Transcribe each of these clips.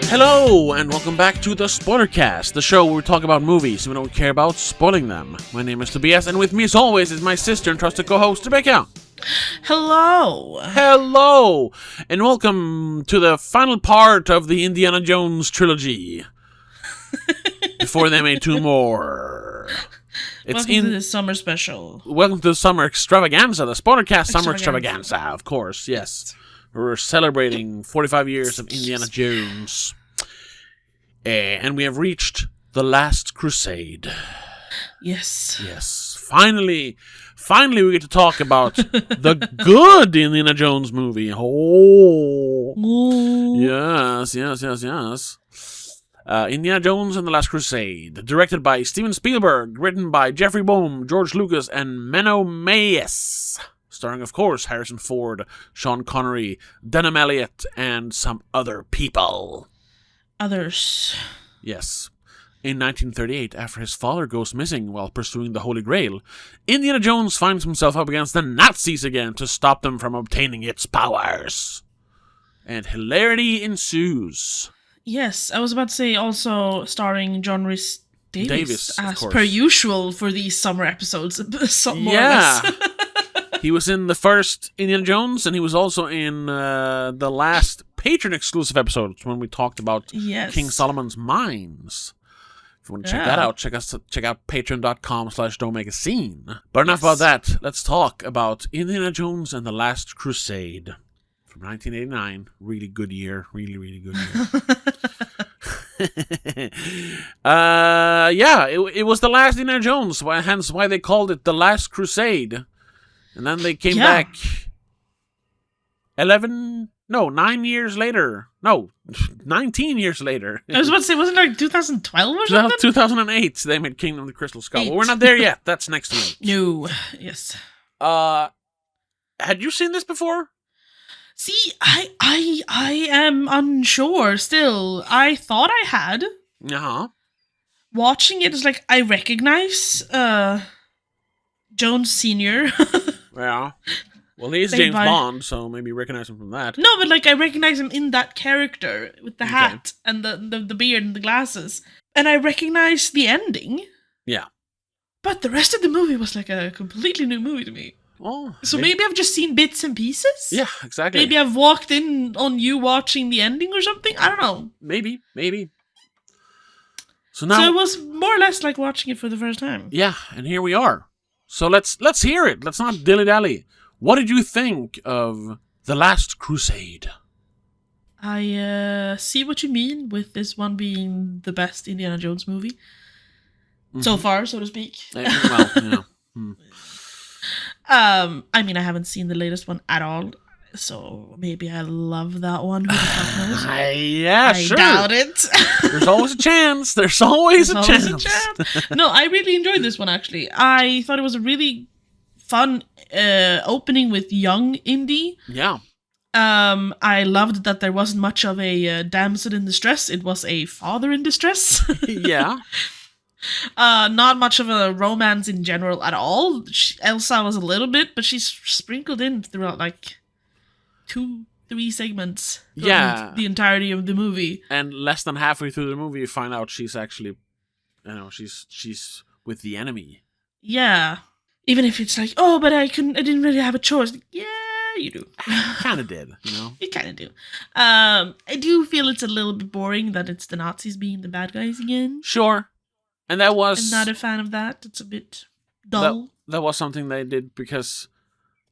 Hello, and welcome back to the spoilerCast, the show where we talk about movies and we don't care about spoiling them. My name is Tobias, and with me as always is my sister and trusted co-host, Rebecca. Hello! Hello! And welcome to the final part of the Inndiana Jones trilogy. Before they made two more. Welcome to the summer special. Welcome to the summer extravaganza, the spoilerCast summer extravaganza, of course, yes. We're celebrating 45 years of Indiana Jones. And we have reached the Last Crusade. Yes. Yes. Finally we get to talk about the good Indiana Jones movie. Oh. Ooh. Yes. Indiana Jones and the Last Crusade. Directed by Steven Spielberg. Written by Jeffrey Boehm, George Lucas, and Menno Meyjes. Starring, of course, Harrison Ford, Sean Connery, Denham Elliott, and some other people. Others. Yes. In 1938, after his father goes missing while pursuing the Holy Grail, Indiana Jones finds himself up against the Nazis again to stop them from obtaining its powers. And hilarity ensues. Yes, I was about to say also starring John Rhys Davies as course. per usual for these summer episodes. More or Yeah. less. He was in the first Indiana Jones, and he was also in the last Patreon-exclusive episodes when we talked about King Solomon's Mines. If you want to check that out, check out patreon.com/don'tmakeascene. But enough about that. Let's talk about Indiana Jones and the Last Crusade from 1989. Really good year. Really, really good year. It was the last Indiana Jones, hence why they called it the Last Crusade. And then they came back 19 years later. I was about to say, wasn't it like 2012 or something? 2008, they made Kingdom of the Crystal Skull. But we're not there yet. That's next week. No. Yes. Had you seen this before? See, I am unsure still. I thought I had. Uh-huh. Watching it is like, I recognize Jones Sr. Yeah. Well, he's James Bond, so maybe you recognize him from that. No, but like I recognize him in that character with the hat and the beard and the glasses. And I recognize the ending. Yeah. But the rest of the movie was like a completely new movie to me. Oh, so maybe I've just seen bits and pieces? Yeah, exactly. Maybe I've walked in on you watching the ending or something? I don't know. Maybe. So it was more or less like watching it for the first time. Yeah, and here we are. So let's hear it. Let's not dilly-dally. What did you think of The Last Crusade? I see what you mean with this one being the best Indiana Jones movie. Mm-hmm. So far, so to speak. Well, yeah. I mean, I haven't seen the latest one at all, so maybe I love that one. Who the fuck knows? Sure. I doubt it. There's always a chance. There's always a chance. No, I really enjoyed this one, actually. I thought it was a really fun opening with young Indy. Yeah. I loved that there wasn't much of a damsel in distress. It was a father in distress. Yeah. Not much of a romance in general at all. Elsa was a little bit, but she's sprinkled in throughout like 2-3 segments. Yeah. The entirety of the movie. And less than halfway through the movie, you find out she's actually, she's with the enemy. Yeah. Even if it's like, oh, but I didn't really have a choice. Yeah, you do. Kind of did, You kind of do. I do feel it's a little bit boring that it's the Nazis being the bad guys again. Sure. And that was... I'm not a fan of that. It's a bit dull. That was something they did because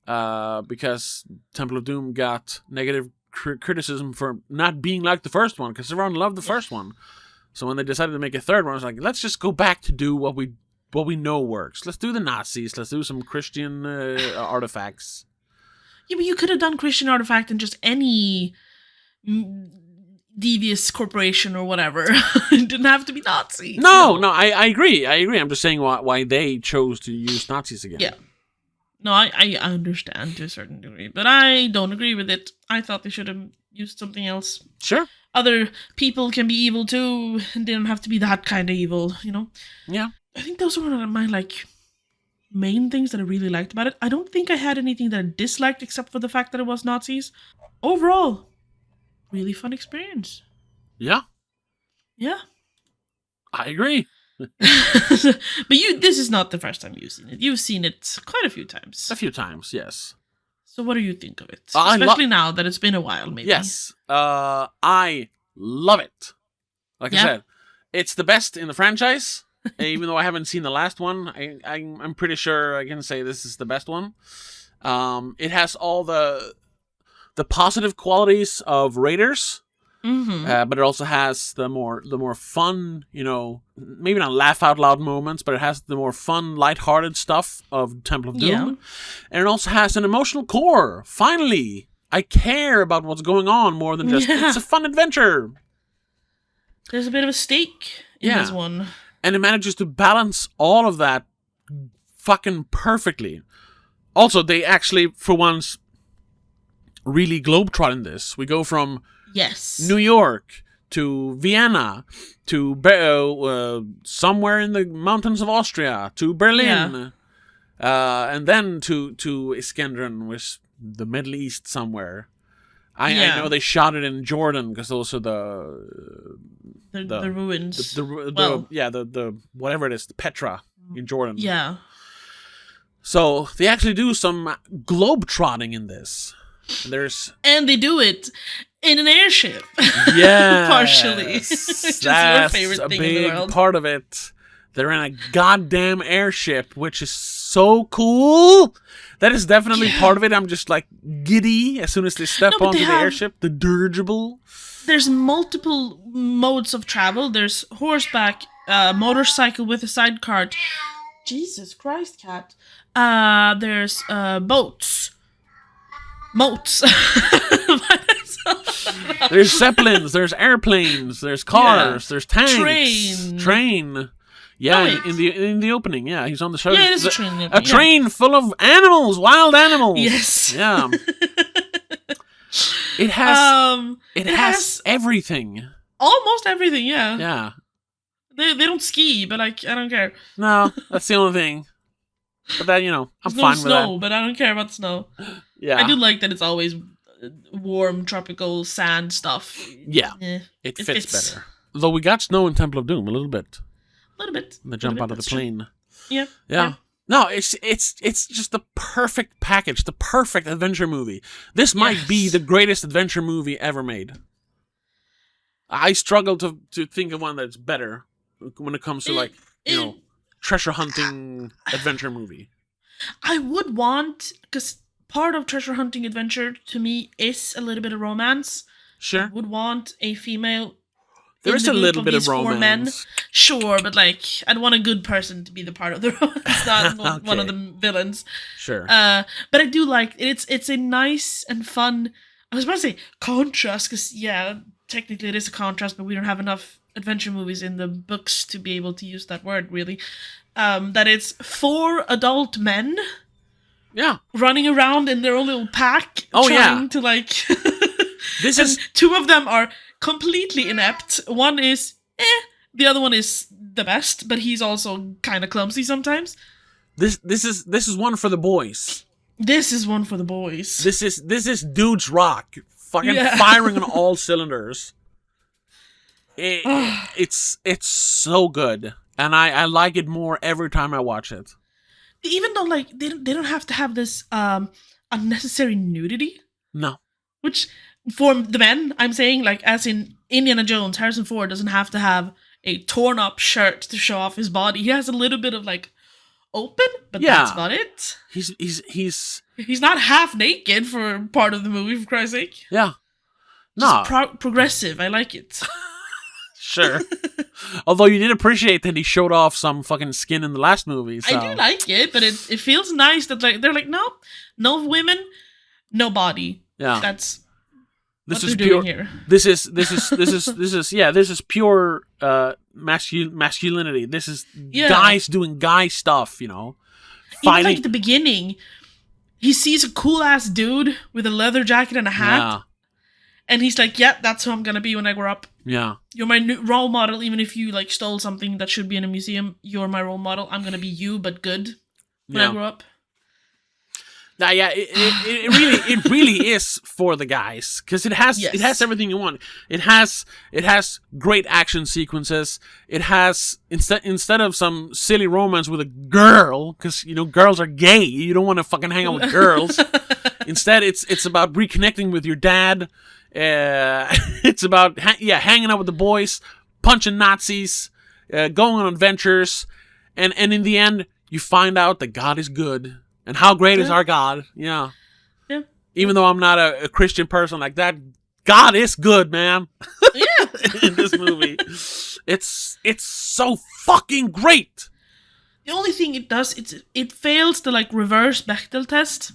Temple of Doom got negative criticism for not being like the first one, because everyone loved the first one. So when they decided to make a third one, I was like, let's just go back to do what we know works. Let's do the Nazis. Let's do some Christian artifacts. Yeah, but you could have done Christian artifact in just any devious corporation or whatever. It didn't have to be Nazi. No, I agree. I'm just saying why they chose to use Nazis again. Yeah. No, I understand to a certain degree, but I don't agree with it. I thought they should have used something else. Sure. Other people can be evil too, and they don't have to be that kind of evil, Yeah. I think those were one of my, main things that I really liked about it. I don't think I had anything that I disliked except for the fact that it was Nazis. Overall, really fun experience. Yeah, Yeah. I agree. But this is not the first time you've seen it. You've seen it quite a few times. A few times, yes. So what do you think of it? I Especially now that it's been a while, maybe. Yes. I love it. Like I said, it's the best in the franchise. Even though I haven't seen the last one, I'm pretty sure I can say this is the best one. It has all the positive qualities of Raiders. Mm-hmm. But it also has the more fun, maybe not laugh out loud moments, but it has the more fun, lighthearted stuff of Temple of Doom. Yeah. And it also has an emotional core. Finally, I care about what's going on more than just, it's a fun adventure. There's a bit of a stake in this one. And it manages to balance all of that fucking perfectly. Also, they actually, for once, really globetrotting this. We go from New York to Vienna to somewhere in the mountains of Austria to Berlin, and then to Iskendron, which the Middle East somewhere. I know they shot it in Jordan because those are the ruins. The whatever it is, the Petra in Jordan. Yeah. So they actually do some globe-trotting in this. And they do it in an airship. Yeah. Partially. Which is your favorite thing in the world. Big part of it. They're in a goddamn airship, which is so cool. That is definitely part of it. I'm just like giddy as soon as they step onto the airship. The dirigible. There's multiple modes of travel. There's horseback, motorcycle with a sidecar. Jesus Christ, Cat. There's boats. Moats. There's zeppelins, there's airplanes, there's cars, there's tanks. Train. Yeah, in the opening, he's on the show. Yeah, it is a train. A train full of animals, wild animals. Yes. Yeah. It has everything. Almost everything, yeah. Yeah. They don't ski, but I don't care. No, that's the only thing. But that, I'm fine with that. Snow, but I don't care about snow. Yeah. I do like that it's always warm, tropical sand stuff. Yeah. It fits better. Though we got snow in Temple of Doom a little bit. When they jump out of the plane. Yeah. No, it's just the perfect package, the perfect adventure movie. This might be the greatest adventure movie ever made. I struggle to think of one that's better when it comes to treasure hunting adventure movie. I would want, because part of treasure hunting adventure to me is a little bit of romance. Sure. I would want a female. There is a little bit of romance. Men. Sure, but I'd want a good person to be the part of the romance, not one of the villains. Sure. But I do like it's a nice and fun. I was about to say contrast, because technically it is a contrast, but we don't have enough adventure movies in the books to be able to use that word, really. That it's 4 adult men running around in their own little pack trying to this is 2 of them are completely inept. One is the other one is the best, but he's also kind of clumsy sometimes. This is one for the boys. This is one for the boys. This is dudes rock fucking firing on all cylinders. It's so good, and I like it more every time I watch it. Even though they don't have to have this unnecessary nudity. No. Which for the men, I'm saying as in Inndiana Jones, Harrison Ford doesn't have to have a torn up shirt to show off his body. He has a little bit of open, but that's about it. He's not half naked for part of the movie, for Christ's sake. Yeah. No. Progressive. I like it. Sure. Although you did appreciate that he showed off some fucking skin in the last movie. So. I do like it, but it feels nice that they're no women, no body. Yeah. That's this what is they're pure. Doing here. This is pure masculinity. This is guys doing guy stuff, Fighting. Even at the beginning, he sees a cool ass dude with a leather jacket and a hat. Yeah. And he's like, yeah, that's who I'm gonna be when I grow up. Yeah. You're my new role model, even if you stole something that should be in a museum. You're my role model. I'm gonna be you, but good when I grow up. Yeah, it really is for the guys because it has everything you want. It has great action sequences. It has instead of some silly romance with a girl, because girls are gay. You don't want to fucking hang out with girls. Instead, it's about reconnecting with your dad. It's about hanging out with the boys, punching Nazis, going on adventures, and in the end, you find out that God is good. And how great is our God? Yeah. Yeah. Even though I'm not a Christian person like that, God is good, man. Yeah. In this movie, it's so fucking great. The only thing it does, it fails the reverse Bechdel test,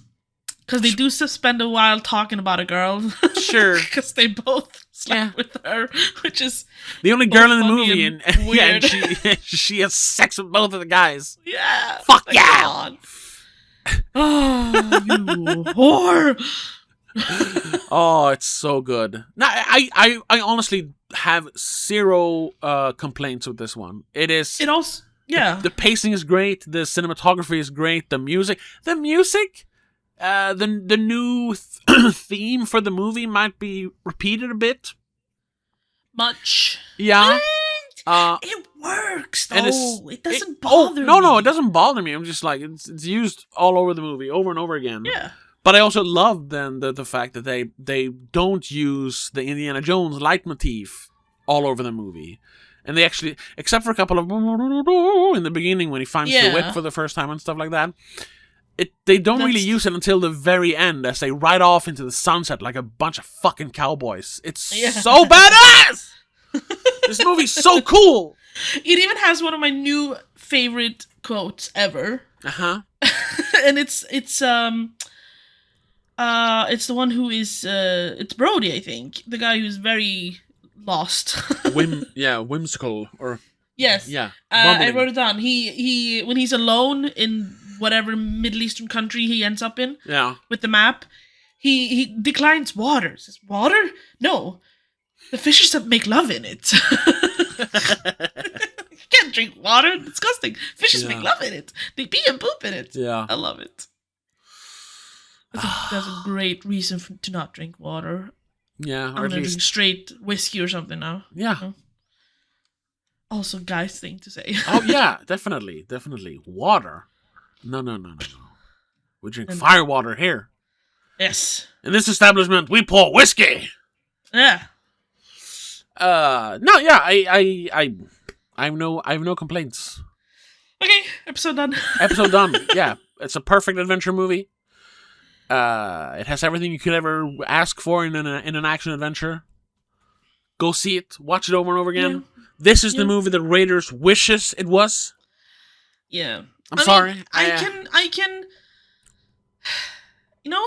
because they do spend a while talking about a girl. Sure. Because they both slept with her, which is the only girl in the movie, and and she has sex with both of the guys. Yeah. Fuck yeah. Oh, you whore! Oh, it's so good. Now, I honestly have zero complaints with this one. It is. It also, yeah. The pacing is great. The cinematography is great. The music, the new theme for the movie might be repeated a bit. Much. Yeah. It works though. It doesn't bother me. No, it doesn't bother me. I'm just like it's used all over the movie, over and over again. Yeah. But I also love then the fact that they don't use the Indiana Jones leitmotif all over the movie, and they actually, except for a couple of in the beginning when he finds the whip for the first time and stuff like that, they don't really use it until the very end as they ride off into the sunset like a bunch of fucking cowboys. It's so badass. This movie's so cool. It even has one of my new favorite quotes ever. And it's the one who is it's Brody, I think, the guy who's very lost. Whimsical or yes. Yeah. I wrote it down. He when he's alone in whatever Middle Eastern country he ends up in. Yeah. With the map, he declines water. Says, water? No. The fishes that make love in it. You can't drink water. It's disgusting. Fishes make love in it. They pee and poop in it. Yeah. I love it. That's a great reason to not drink water. Yeah, or I'm gonna drink straight whiskey or something now. Yeah. You know? Also, guy's thing to say. Oh yeah, definitely. Water. No. We drink fire water here. Yes. In this establishment, we pour whiskey. Yeah. No, yeah, I have no complaints. Okay, episode done. Episode done. Yeah, it's a perfect adventure movie. It has everything you could ever ask for in an action adventure. Go see it. Watch it over and over again. Yeah. This is the movie that Raiders wishes it was. Yeah. I'm sorry. I can.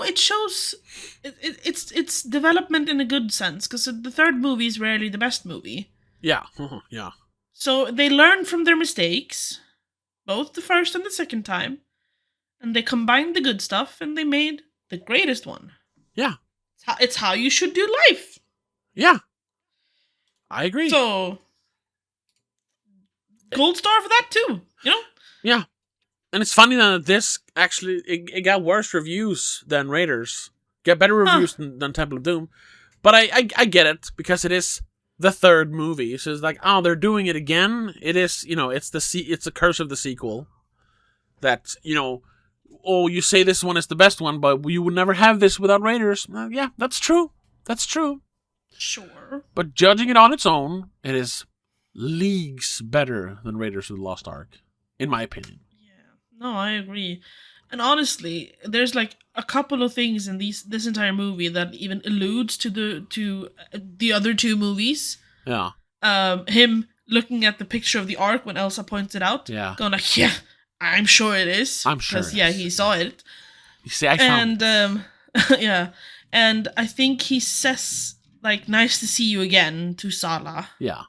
It shows it's development in a good sense, because the third movie is rarely the best movie. Yeah, yeah. So they learn from their mistakes, both the first and the second time, and they combined the good stuff and they made the greatest one. Yeah. It's how you should do life. Yeah. I agree. So, gold star for that too, Yeah. And it's funny that this actually, it got worse reviews than Raiders. Get better reviews than Temple of Doom. But I get it, because it is the third movie. So it's like, oh, they're doing it again. It is, it's the curse of the sequel. That, oh, you say this one is the best one, but you would never have this without Raiders. Yeah, that's true. That's true. Sure. But judging it on its own, it is leagues better than Raiders of the Lost Ark, in my opinion. No, I agree. And honestly, there's a couple of things in this entire movie that even alludes to the other two movies. Yeah. Him looking at the picture of the Ark when Elsa points it out. Yeah. Going yeah, I'm sure it is. I'm sure. Because he saw it. You see, I found. And yeah, and I think he says nice to see you again to Sala. Yeah.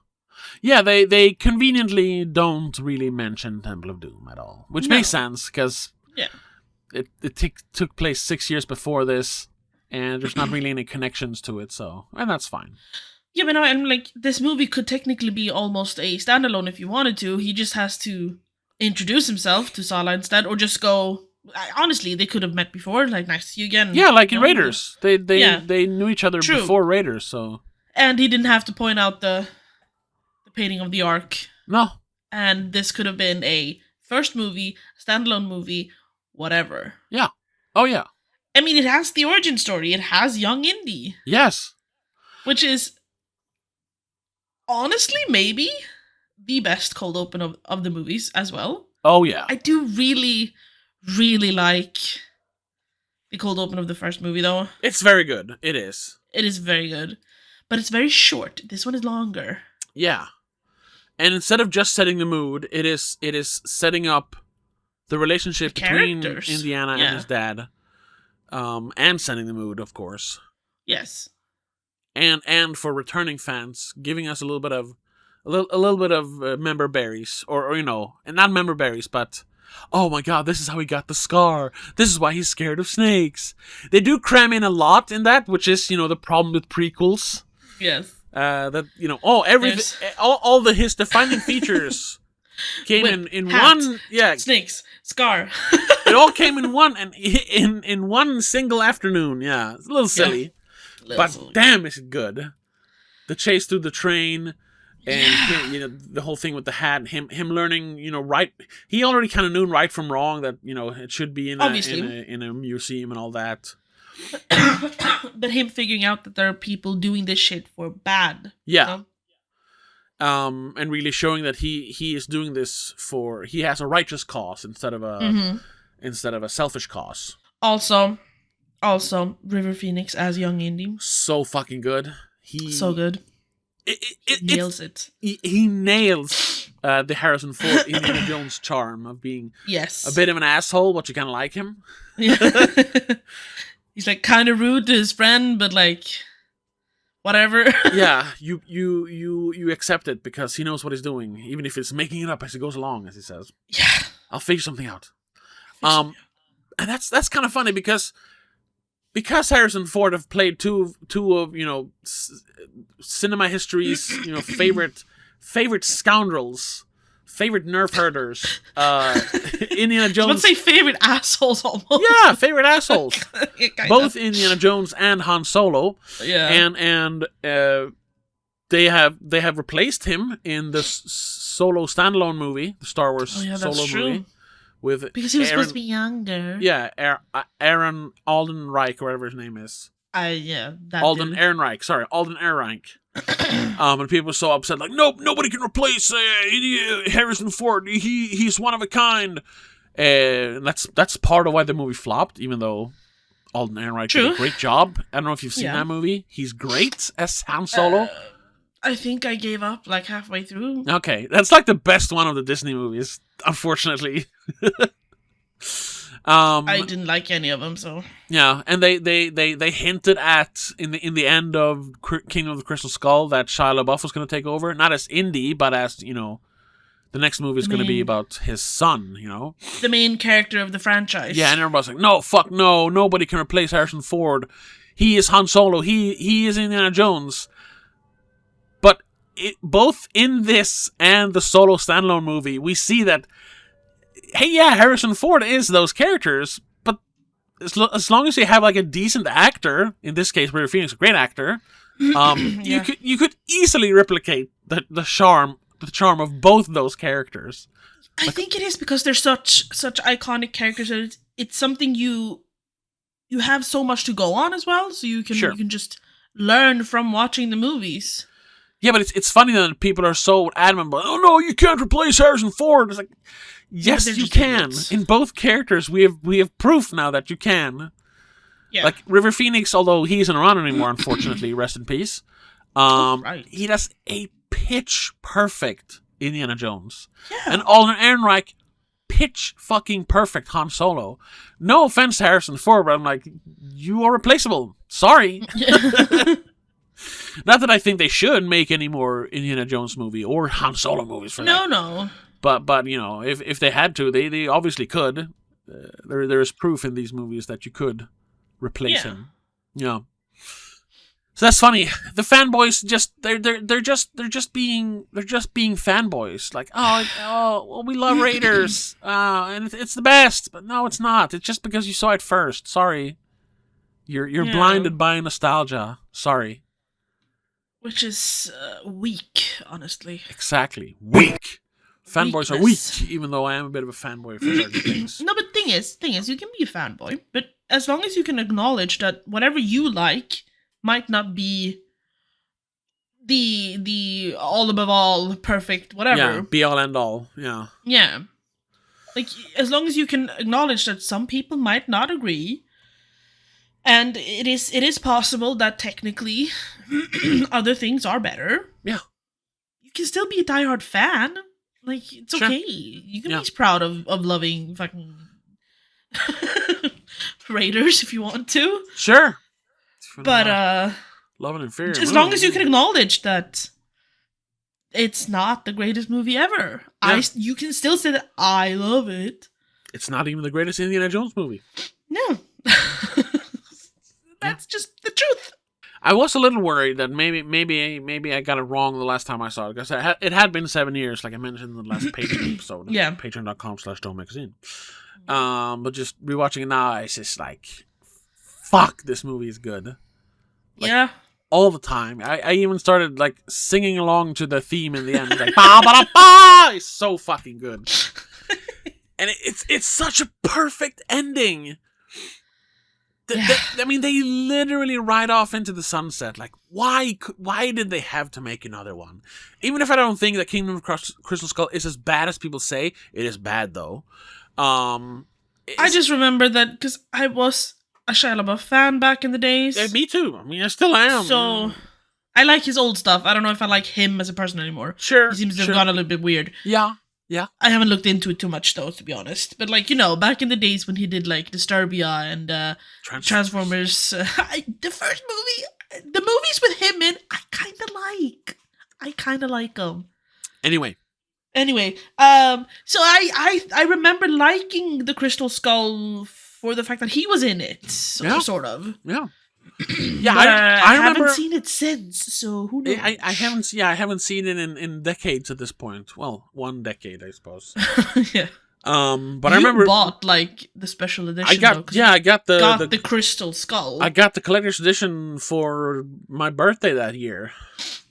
Yeah, they conveniently don't really mention Temple of Doom at all, which makes sense, because it took place 6 years before this, and there's not really any connections to it, and that's fine. Yeah, but no, and this movie could technically be almost a standalone if you wanted to. He just has to introduce himself to Sala instead, or just go honestly, they could have met before. Like, nice to see you again. Yeah, like in you know? Raiders, they Yeah. they knew each other True. before Raiders, so And he didn't have to point out the painting of the Ark. no. And this could have been a first movie, standalone movie, whatever. Yeah. Oh yeah. I mean, it has the origin story. It has young Indy, Yes. which is honestly maybe the best cold open of the movies as well. Oh yeah. I do really, really like the cold open of the first movie, though. It's very good. It is. It is very good. But it's very short. This one is longer. Yeah. And instead of just setting the mood, it is setting up the relationship between Inndiana and his dad, and setting the mood, of course. Yes. And for returning fans, giving us a little bit of member berries, or and not member berries, but oh my god, this is how he got the scar. This is why he's scared of snakes. They do cram in a lot in that, which is the problem with prequels. Yes. That everything, all his defining features came in hat, one. Yeah, snakes, scar. it all came in one and in one single afternoon. Yeah, it's a little silly, but damn, is it good. The chase through the train, and him, the whole thing with the hat, him learning, right. He already kind of knew right from wrong, that it should be in a museum and all that. But him figuring out that there are people doing this shit for bad. Yeah. And really showing that he is doing this he has a righteous cause instead of a selfish cause. Also, River Phoenix as young Indy. So fucking good. So good. It nails it. He nails the Harrison Ford Inndiana Jones charm of being a bit of an asshole, but you kind of like him. Yeah. He's like kind of rude to his friend, but like whatever. Yeah, you accept it because he knows what he's doing, even if it's making it up as he goes along, as he says. Yeah, I'll figure something out. And that's kind of funny because Harrison Ford have played two of cinema history's favorite scoundrels. Favorite nerf herders, Inndiana Jones. Let's say favorite assholes almost. Yeah, favorite assholes. Both Inndiana Jones and Han Solo. Yeah, and they have replaced him in the Solo standalone movie, the Star Wars Solo movie, with because he was supposed to be younger. Yeah, Aaron Aldenreich, or whatever his name is. Alden Ehrenreich. Sorry, Alden Ehrenreich. And people were so upset, like, nope, nobody can replace Harrison Ford. He's one of a kind. And that's part of why the movie flopped, even though Alden Ehrenreich did a great job. I don't know if you've seen that movie. He's great as Han Solo. I think I gave up like halfway through. Okay, that's like the best one of the Disney movies, unfortunately. I didn't like any of them, so yeah, and they hinted at in the end of Kingdom of the Crystal Skull that Shia LaBeouf was going to take over, not as Indy, but as the next movie is going to be about his son. The main character of the franchise. Yeah, and everybody's like, no, fuck no, nobody can replace Harrison Ford. He is Han Solo. He is Inndiana Jones. But both in this and the Solo standalone movie, we see that. Hey, yeah, Harrison Ford is those characters, but as long as you have like a decent actor, in this case, River Phoenix, a great actor, you could easily replicate the charm of both those characters. I think it is because they're such iconic characters that it's something you have so much to go on as well, so you can just learn from watching the movies. Yeah, but it's funny that people are so adamant about, oh no, you can't replace Harrison Ford. It's like, yes, you can. Idiots. In both characters, we have proof now that you can. Yeah. Like River Phoenix, although he isn't around anymore, unfortunately, rest in peace. He does a pitch perfect Inndiana Jones. Yeah. And Alden Ehrenreich, pitch fucking perfect Han Solo. No offense to Harrison Ford, but I'm like, you are replaceable. Sorry. Not that I think they should make any more Inndiana Jones movie or Han Solo movies for that. No. But if they had to, they obviously could. There is proof in these movies that you could replace him. Yeah. So that's funny. The fanboys they're just being fanboys. Like, well, we love Raiders, and it's the best. But no, it's not. It's just because you saw it first. Sorry, you're blinded by nostalgia. Sorry. Which is weak, honestly. Exactly, weak. Fanboys are weak, even though I am a bit of a fanboy for certain things. No, but thing is, you can be a fanboy, but as long as you can acknowledge that whatever you like might not be the all above all perfect whatever. Yeah, be all end all. Yeah. Yeah. Like, as long as you can acknowledge that some people might not agree, and it is possible that technically other things are better. Yeah. You can still be a diehard fan. Like, it's okay. You can be proud of loving fucking Raiders if you want to. Sure. But love an inferior as movie. long as you can acknowledge that it's not the greatest movie ever. Yeah. You can still say that I love it. It's not even the greatest Indiana Jones movie. No. That's just the truth. I was a little worried that maybe I got it wrong the last time I saw it, because it had been 7 years, like I mentioned in the last Patreon episode. Yeah. Patreon.com/domagazine. But just rewatching it now, it's just like, fuck, this movie is good. Like, yeah. all the time. I even started like singing along to the theme in the end. Like, ba ba ba. It's so fucking good. And it's such a perfect ending. I mean, they literally ride off into the sunset. Like, why did they have to make another one? Even if I don't think that Kingdom of Crystal Skull is as bad as people say, it is bad though. I just remember that because I was a Shia LaBeouf fan back in the days. Yeah, me too. I mean, I still am. So I like his old stuff. I don't know if I like him as a person anymore. Sure. He seems to have gone a little bit weird. Yeah. I haven't looked into it too much though, to be honest. But like, back in the days when he did like Disturbia and Transformers, the first movie, the movies with him in, I kind of like them. Anyway, so I remember liking the Crystal Skull for the fact that he was in it, sort of. Yeah. Yeah, I haven't seen it since, so who knows? I haven't seen it in decades at this point. Well, 1 decade, I suppose. Yeah. But I remember bought like the special edition. I got the Crystal Skull. I got the collector's edition for my birthday that year.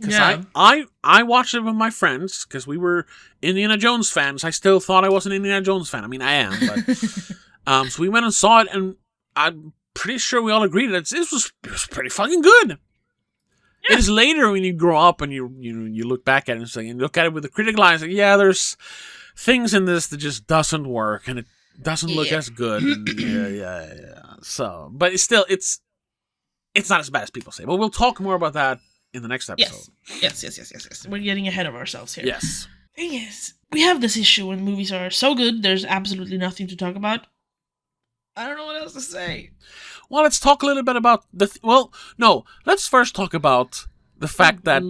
Yeah. I watched it with my friends because we were Indiana Jones fans. I still thought I was an Indiana Jones fan. I mean, I am, but so we went and saw it, and I'm pretty sure we all agreed that it was pretty fucking good. Yeah. It is later when you grow up and you look back at it and you look at it with a critical eye and say, yeah, there's things in this that just doesn't work and it doesn't look as good. And yeah. So, but it's not as bad as people say. But we'll talk more about that in the next episode. Yes. We're getting ahead of ourselves here. Yes. Thing is, we have this issue when movies are so good, there's absolutely nothing to talk about. I don't know what else to say. Well, let's talk a little bit about let's first talk about the fact that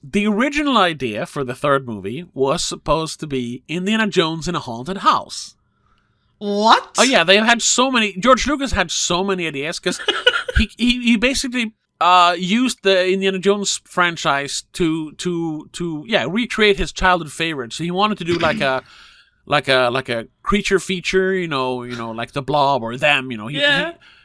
the original idea for the third movie was supposed to be Indiana Jones in a haunted house. What? Oh yeah, they had so many. George Lucas had so many ideas because he basically used the Indiana Jones franchise to recreate his childhood favorites. So he wanted to do like a creature feature, like the Blob or them.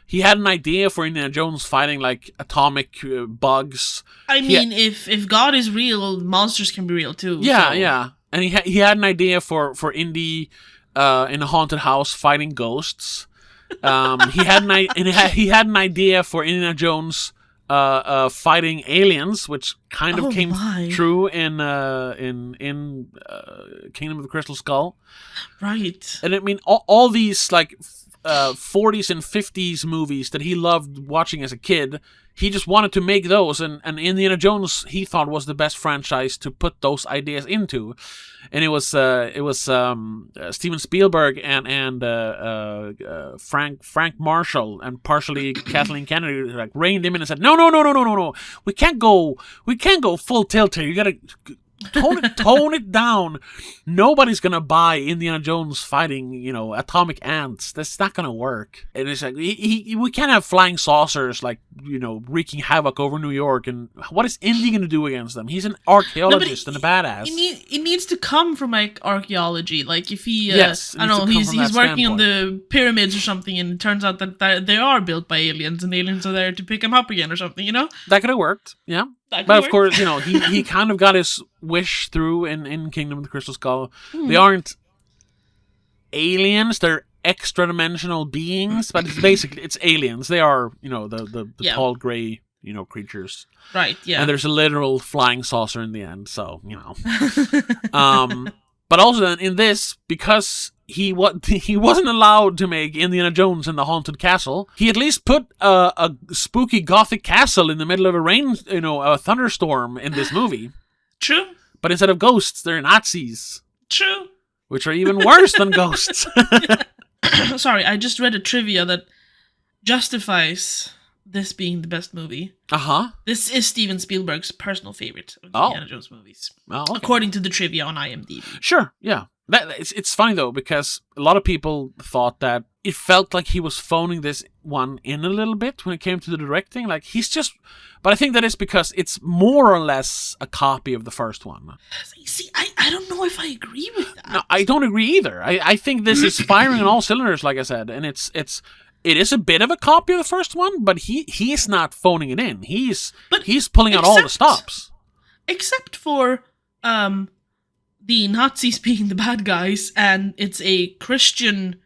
He had an idea for Indiana Jones fighting like atomic bugs. I mean, if God is real, monsters can be real too. Yeah, so. yeah. And he had an idea for Indy in a haunted house fighting ghosts. He had an idea for Indiana Jones fighting aliens, which kind of came true in Kingdom of the Crystal Skull. Right. And I mean, all these like 40s and 50s movies that he loved watching as a kid, he just wanted to make those, and Indiana Jones he thought was the best franchise to put those ideas into, and it was Steven Spielberg and Frank Marshall and partially Kathleen Kennedy like reined him in and said no, we can't go full tilt here. You gotta Tone it down. Nobody's gonna buy Indiana Jones fighting, atomic ants. That's not gonna work. And it's like we can't have flying saucers like wreaking havoc over New York. And what is Indy gonna do against them? He's an archaeologist and a badass. It needs to come from like archaeology. Like if he, yes, I don't know, he's working on the pyramids or something, and it turns out that they are built by aliens, and the aliens are there to pick him up again or something. That could have worked. Yeah. But of course, he kind of got his wish through in Kingdom of the Crystal Skull. They aren't aliens; they're extra-dimensional beings. But it's aliens. They are, the tall gray, creatures. Right. Yeah. And there's a literal flying saucer in the end. So but also then in this, because he wasn't allowed to make Indiana Jones in the Haunted Castle, he at least put a spooky gothic castle in the middle of a thunderstorm in this movie. True. But instead of ghosts, they're Nazis. True. Which are even worse than ghosts. Sorry, I just read a trivia that justifies this being the best movie. Uh-huh. This is Steven Spielberg's personal favorite of the Indiana Jones movies. Oh, okay. According to the trivia on IMDb. Sure, yeah. It's funny, though, because a lot of people thought that it felt like he was phoning this one in a little bit when it came to the directing. Like, but I think that is because it's more or less a copy of the first one. See, I don't know if I agree with that. No, I don't agree either. I think this is firing on all cylinders, like I said, and it is a bit of a copy of the first one, but he's not phoning it in. He's pulling out all the stops. Except for the Nazis being the bad guys, and it's a Christian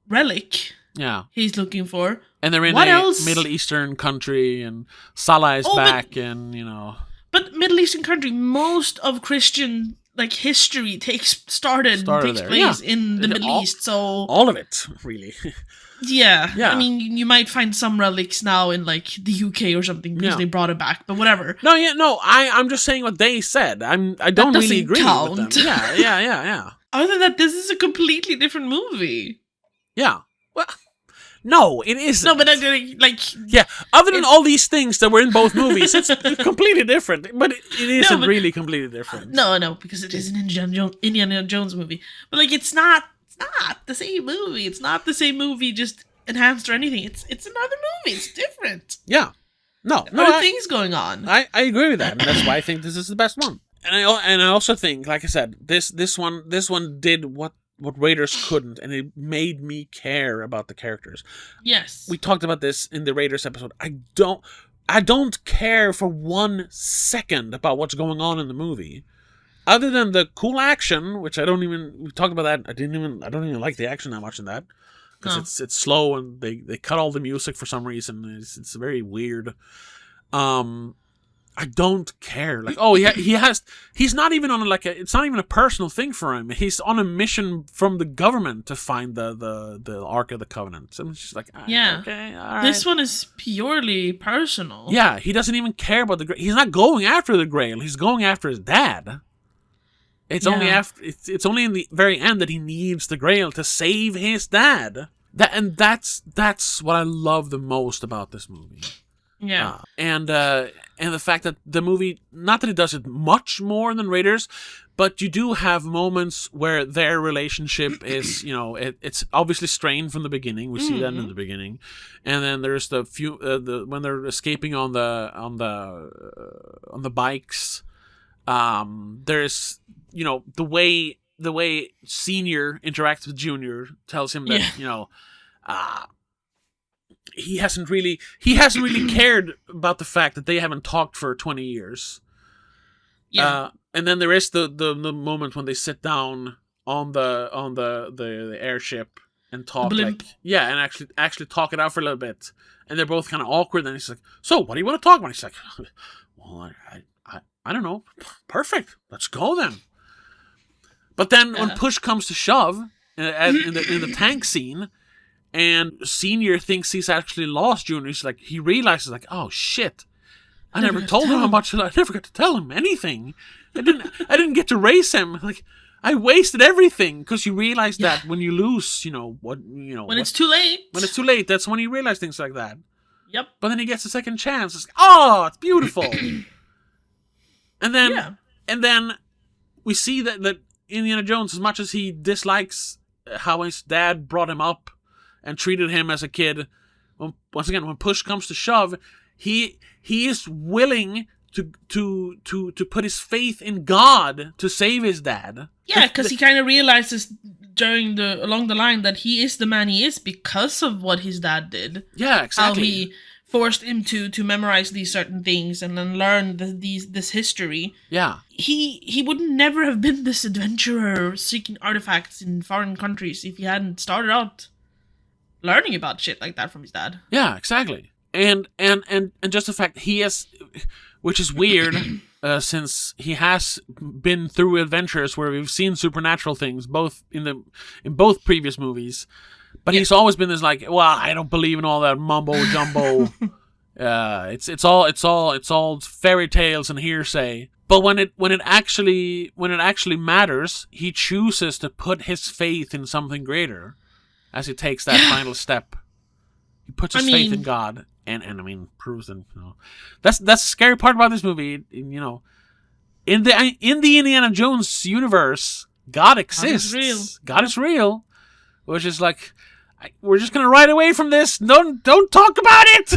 relic. Yeah, he's looking for. And they're in Middle Eastern country, and Salah is back, But Middle Eastern country, most of Christian history takes place in the Middle East. So all of it, really. Yeah. I mean, you might find some relics now in the UK or something because they brought it back, but whatever. I'm just saying what they said. I don't really agree with them. Yeah. Other than that, this is a completely different movie. Yeah. Well, no, it isn't. No, but other than all these things that were in both movies, it's completely different. But it isn't really completely different. No, because it is an Indiana Jones movie. But it's not the same movie. It's not the same movie, just enhanced or anything. It's another movie. It's different. Yeah. No. There are things going on. I agree with that, and that's why I think this is the best one. And I also think, like I said, this one did what Raiders couldn't, and it made me care about the characters. Yes. We talked about this in the Raiders episode. I don't care for 1 second about what's going on in the movie. Other than the cool action, which we talked about that. I don't even like the action that much in that. Because it's slow, and they cut all the music for some reason. It's very weird. I don't care. He's not even on it's not even a personal thing for him. He's on a mission from the government to find the Ark of the Covenant. So it's just okay, all right. This one is purely personal. Yeah, he doesn't even care about the Grail. He's not going after the Grail. He's going after his dad. It's only in the very end that he needs the Grail to save his dad. That's what I love the most about this movie. Yeah. And the fact that the movie, not that it does it much more than Raiders, but you do have moments where their relationship is, it's obviously strained from the beginning. We see that in the beginning, and then there's when they're escaping on the bikes. There's the way Senior interacts with Junior tells him that he hasn't really cared about the fact that they haven't talked for 20 years. Yeah. And then there is the moment when they sit down on the airship and talk and actually talk it out for a little bit. And they're both kind of awkward. And he's like, "So, what do you want to talk about?" He's like, "Well, I don't know. Perfect. Let's go then." But then when push comes to shove in the tank scene, and Senior thinks he's actually lost Junior, he realizes "Oh shit, I never told him how much. I never got to tell him anything. I didn't get to race him. I wasted everything." Because you realize that when you lose, when it's too late. When it's too late, that's when you realize things like that. Yep. But then he gets a second chance. It's beautiful. And then And then we see that Indiana Jones, as much as he dislikes how his dad brought him up and treated him as a kid, once again, when push comes to shove, he is willing to put his faith in God to save his dad. Yeah, because he kind of realizes along the line that he is the man he is because of what his dad did. Yeah, exactly. How he forced him to memorize these certain things and then learn this history. Yeah. He would never have been this adventurer seeking artifacts in foreign countries if he hadn't started out learning about shit like that from his dad. Yeah, exactly. And just the fact he has, which is weird, since he has been through adventures where we've seen supernatural things, both in both previous movies. But he's always been this like, well, I don't believe in all that mumbo jumbo. It's all fairy tales and hearsay. But when it actually matters, he chooses to put his faith in something greater, as he takes that final step. He puts his faith in God, and I mean proves that. That's the scary part about this movie. In the Indiana Jones universe, God exists. God is real. Which is like, we're just gonna ride away from this. Don't talk about it.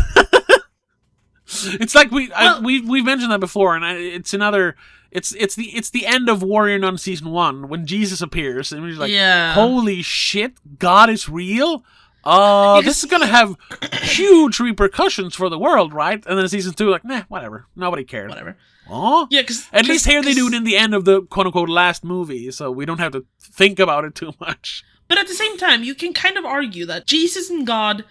It's like we've mentioned that before, and it's the end of Warrior Nun season 1 when Jesus appears, and we're just like, holy shit, God is real. This is gonna have huge repercussions for the world, right? And then season 2, like, nah, whatever, nobody cares. Whatever. Oh, yeah, at least here they do it in the end of the quote unquote last movie, so we don't have to think about it too much. But at the same time, you can kind of argue that Jesus and God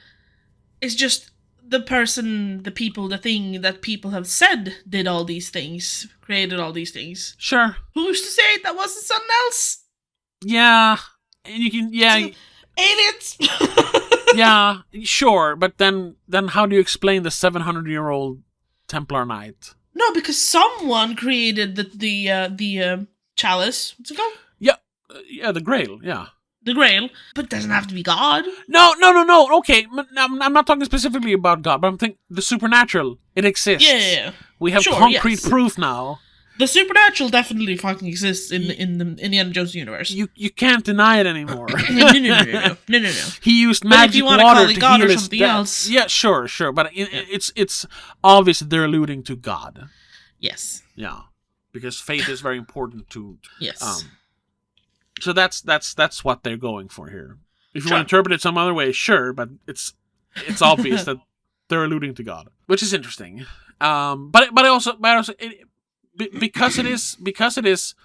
is just the person, the people, the thing that people have said did all these things, created all these things. Sure. Who's to say that wasn't something else? Yeah. And you can, aliens! Yeah, sure. But then how do you explain the 700-year-old Templar Knight? No, because someone created the chalice. What's it called? Yeah, the Grail, yeah. The Grail, but it doesn't have to be God. No. Okay, I'm not talking specifically about God, but I'm thinking the supernatural. It exists. Yeah. We have concrete proof now. The supernatural definitely fucking exists in the Indiana Jones universe. You can't deny it anymore. No. He used magic water to God heal or his something death. else. Yeah, sure. But it's obvious that they're alluding to God. Yes. Yeah, because faith is very important to. Yes. So that's what they're going for here. If you want to interpret it some other way, sure, but it's obvious that they're alluding to God, which is interesting. But because it is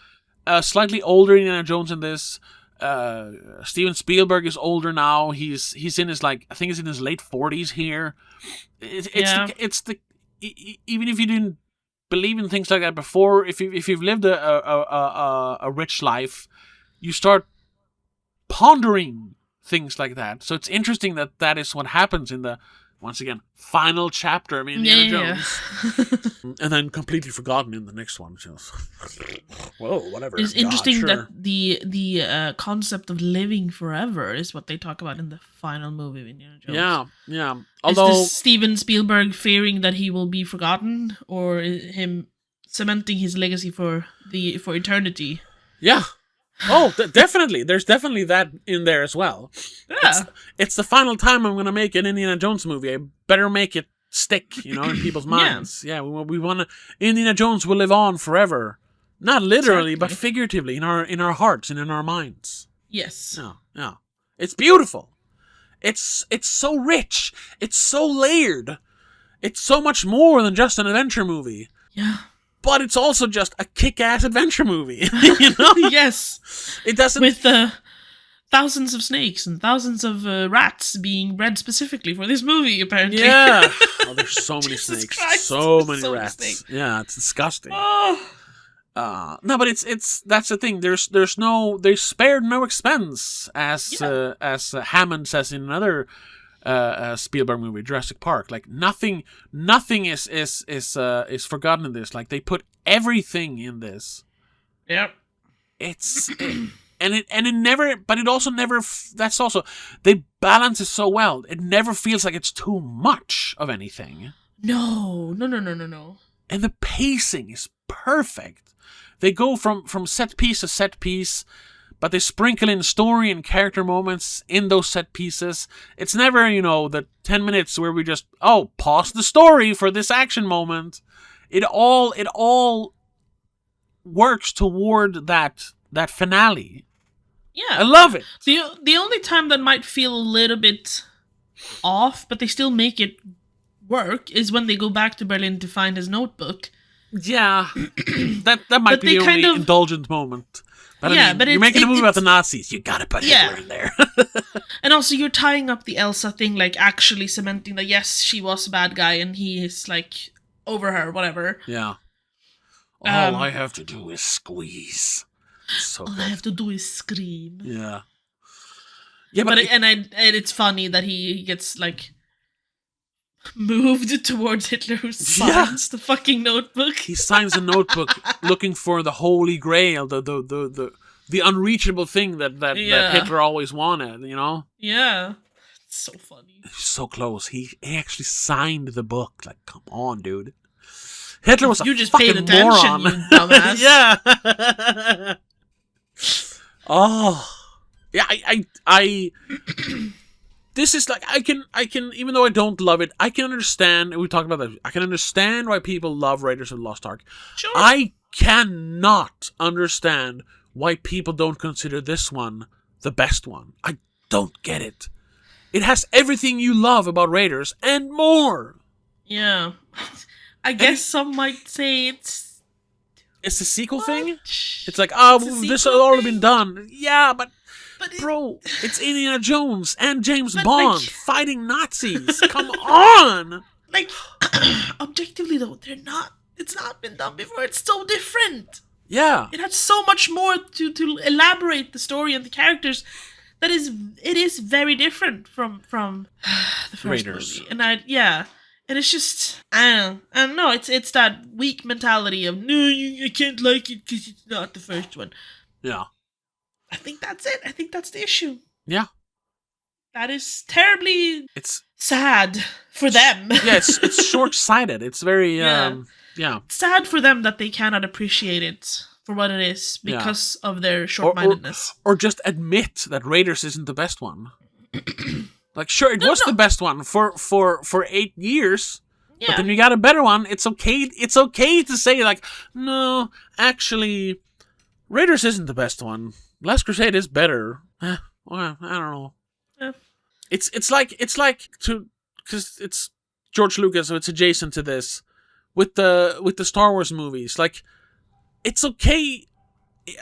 slightly older Indiana Jones in this. Steven Spielberg is older now. He's in his I think he's in his late 40s here. Even if you didn't believe in things like that before, if you've lived a rich life, you start pondering things like that. So it's interesting that is what happens in the, once again, final chapter of Indiana Jones. And then completely forgotten in the next one. So, whoa, whatever. It's interesting that the concept of living forever is what they talk about in the final movie of Indiana Jones. Yeah. Although, is this Steven Spielberg fearing that he will be forgotten, or him cementing his legacy for eternity? Yeah. Oh, definitely. There's definitely that in there as well. Yeah. It's the final time I'm going to make an Indiana Jones movie. I better make it stick, in people's minds. Yeah, we want to. Indiana Jones will live on forever, not literally, but figuratively in our hearts and in our minds. Yes. Yeah. It's beautiful. It's so rich. It's so layered. It's so much more than just an adventure movie. Yeah. But it's also just a kick-ass adventure movie. Yes. It doesn't... With thousands of snakes and thousands of rats being bred specifically for this movie, apparently. Yeah. Oh, there's so many snakes. Christ, so many so rats. snakes. Yeah, it's disgusting. Oh. No, but it's that's the thing. They spared no expense, as Hammond says in another Spielberg movie, Jurassic Park. Like nothing is forgotten in this. Like they put everything in this. Yep. It never. But it also never. That's also, they balance it so well. It never feels like it's too much of anything. No. And the pacing is perfect. they go from set piece to set piece, but they sprinkle in story and character moments in those set pieces. It's never, the 10 minutes where we just, pause the story for this action moment. It all works toward that finale. Yeah. I love it. The only time that might feel a little bit off, but they still make it work, is when they go back to Berlin to find his notebook. Yeah. that might be the only indulgent moment. But but you're making a movie about the Nazis. You gotta put Hitler in there. And also, you're tying up the Elsa thing, like actually cementing that yes, she was a bad guy and he is like over her, whatever. Yeah. All I have to do is squeeze. So all I have to do is scream. Yeah. Yeah, but it's funny that he gets like moved towards Hitler, who signs the fucking notebook. He signs a notebook looking for the Holy Grail, the unreachable thing that Hitler always wanted, Yeah. It's so funny. So close. He actually signed the book. Like, come on, dude. Hitler was you just fucking paid attention, moron. You dumbass. Yeah. Oh. Yeah, I this is like, I can, even though I don't love it, I can understand, and we talked about that, I can understand why people love Raiders of the Lost Ark. Sure. I cannot understand why people don't consider this one the best one. I don't get it. It has everything you love about Raiders and more. Yeah. I guess some might say it's a sequel thing? It's like, this has already been done. Yeah, but bro, it's Indiana Jones and James Bond fighting Nazis. Come on! Like, objectively though, it's not been done before. It's so different. Yeah. It had so much more to elaborate the story and the characters. It is very different from the first Raiders. movie. And it's just, I don't know, it's that weak mentality of, no, you can't like it because it's not the first one. Yeah. I think that's it. I think that's the issue. Yeah. That is terribly it's sad for them. Yes, it's short-sighted. It's very, yeah. It's sad for them that they cannot appreciate it for what it is because of their short-mindedness. Or just admit that Raiders isn't the best one. Like, sure, it was the best one for 8 years, but then you got a better one. It's okay. It's okay to say, like, no, actually, Raiders isn't the best one. Last Crusade is better. Well, I don't know. Yeah. It's like because it's George Lucas, so it's adjacent to this with the Star Wars movies. Like, it's okay.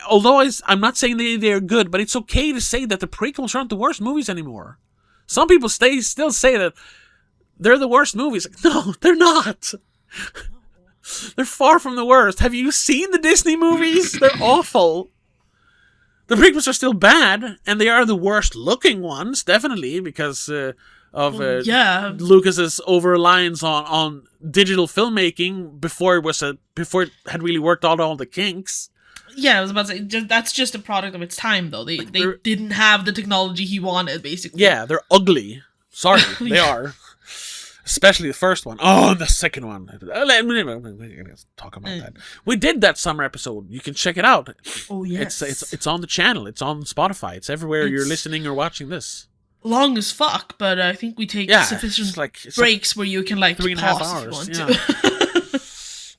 Although I'm not saying they're good, but it's okay to say that the prequels aren't the worst movies anymore. Some people still say that they're the worst movies. Like, no, they're not. They're far from the worst. Have you seen the Disney movies? They're awful. The prequels are still bad, and they are the worst looking ones, definitely, because of Lucas's over-reliance on digital filmmaking before it had really worked out all the kinks. Yeah, I was about to say, that's just a product of its time, though. They didn't have the technology he wanted, basically. Yeah, they're ugly. Sorry, they are. Especially the first one. Oh, and the second one. Let me talk about that. We did that summer episode. You can check it out. Oh, yes. It's on the channel. It's on Spotify. It's everywhere you're listening or watching this. Long as fuck, but I think we take sufficient breaks where you can, like, 3.5 hours. If you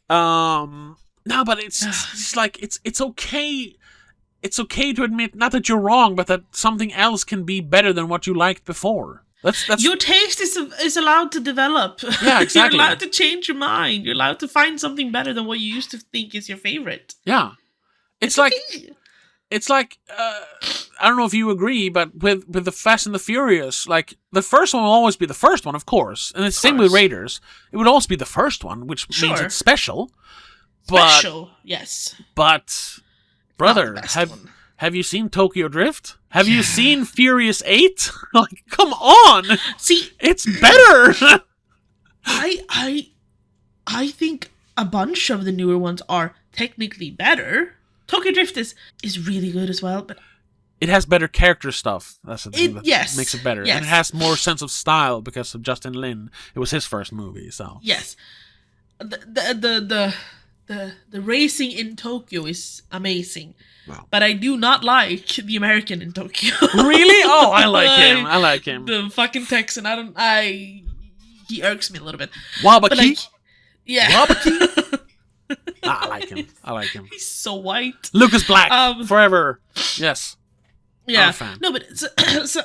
want to. No, but it's like it's okay. It's okay to admit not that you're wrong, but that something else can be better than what you liked before. That's your taste is allowed to develop. Yeah, exactly. You're allowed to change your mind. You're allowed to find something better than what you used to think is your favorite. Yeah, it's like I don't know if you agree, but with the Fast and the Furious, like, the first one will always be the first one, of course, and it's the same with Raiders. It would always be the first one, which means it's special. Special, yes. But, brother, have you seen Tokyo Drift? Have you seen Furious 8? Like, come on! See, it's better! I think a bunch of the newer ones are technically better. Tokyo Drift is really good as well, but it has better character stuff. That's the thing that makes it better. Yes. And it has more sense of style because of Justin Lin. It was his first movie, so. Yes. The the racing in Tokyo is amazing. Wow. But I do not like the American in Tokyo. Really? Oh, I like him. I like him. The fucking Texan. He irks me a little bit. Wabaki? But like, yeah. Wabaki? I like him. I like him. He's so white. Lucas Black. Forever. Yes. Yeah. I'm a fan. No, but so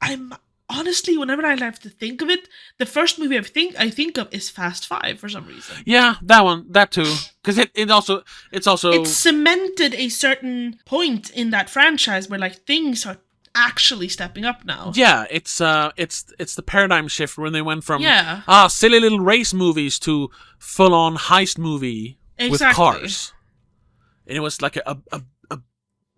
I'm honestly, whenever I have to think of it, the first movie I think of is Fast Five for some reason. Yeah, that one, that too, because it's cemented a certain point in that franchise where like things are actually stepping up now. Yeah, it's the paradigm shift when they went from silly little race movies to full on heist movie with cars, and it was like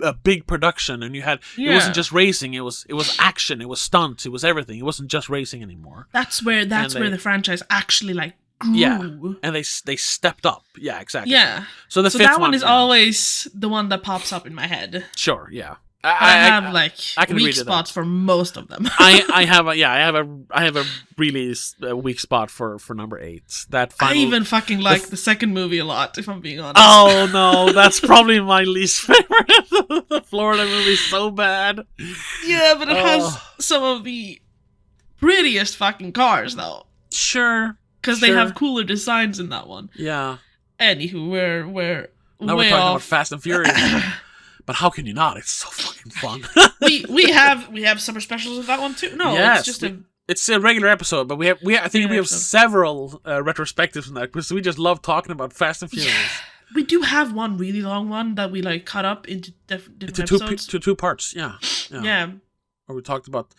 a big production, and you had it wasn't just racing, it was action, it was stunts, it was everything. It wasn't just racing anymore. That's where the franchise actually like grew. Yeah, and they stepped up. Yeah, exactly. Yeah. So the fifth that one is always the one that pops up in my head. Sure. Yeah. I have weak spots for most of them. I have a really weak spot for number 8. I even fucking like the second movie a lot, if I'm being honest. Oh no, that's probably my least favorite. The Florida movie's so bad. Yeah, but it has some of the prettiest fucking cars though. Sure. Because they have cooler designs in that one. Yeah. Anywho, we're now we're talking about Fast and Furious. But how can you not? It's so fucking fun. we have summer specials of that one too. No, yes, it's just it's a regular episode, but I think we have several retrospectives from that because we just love talking about Fast and Furious. Yeah. We do have one really long one that we like cut up into different episodes. To two parts. Yeah. Yeah. Where we talked about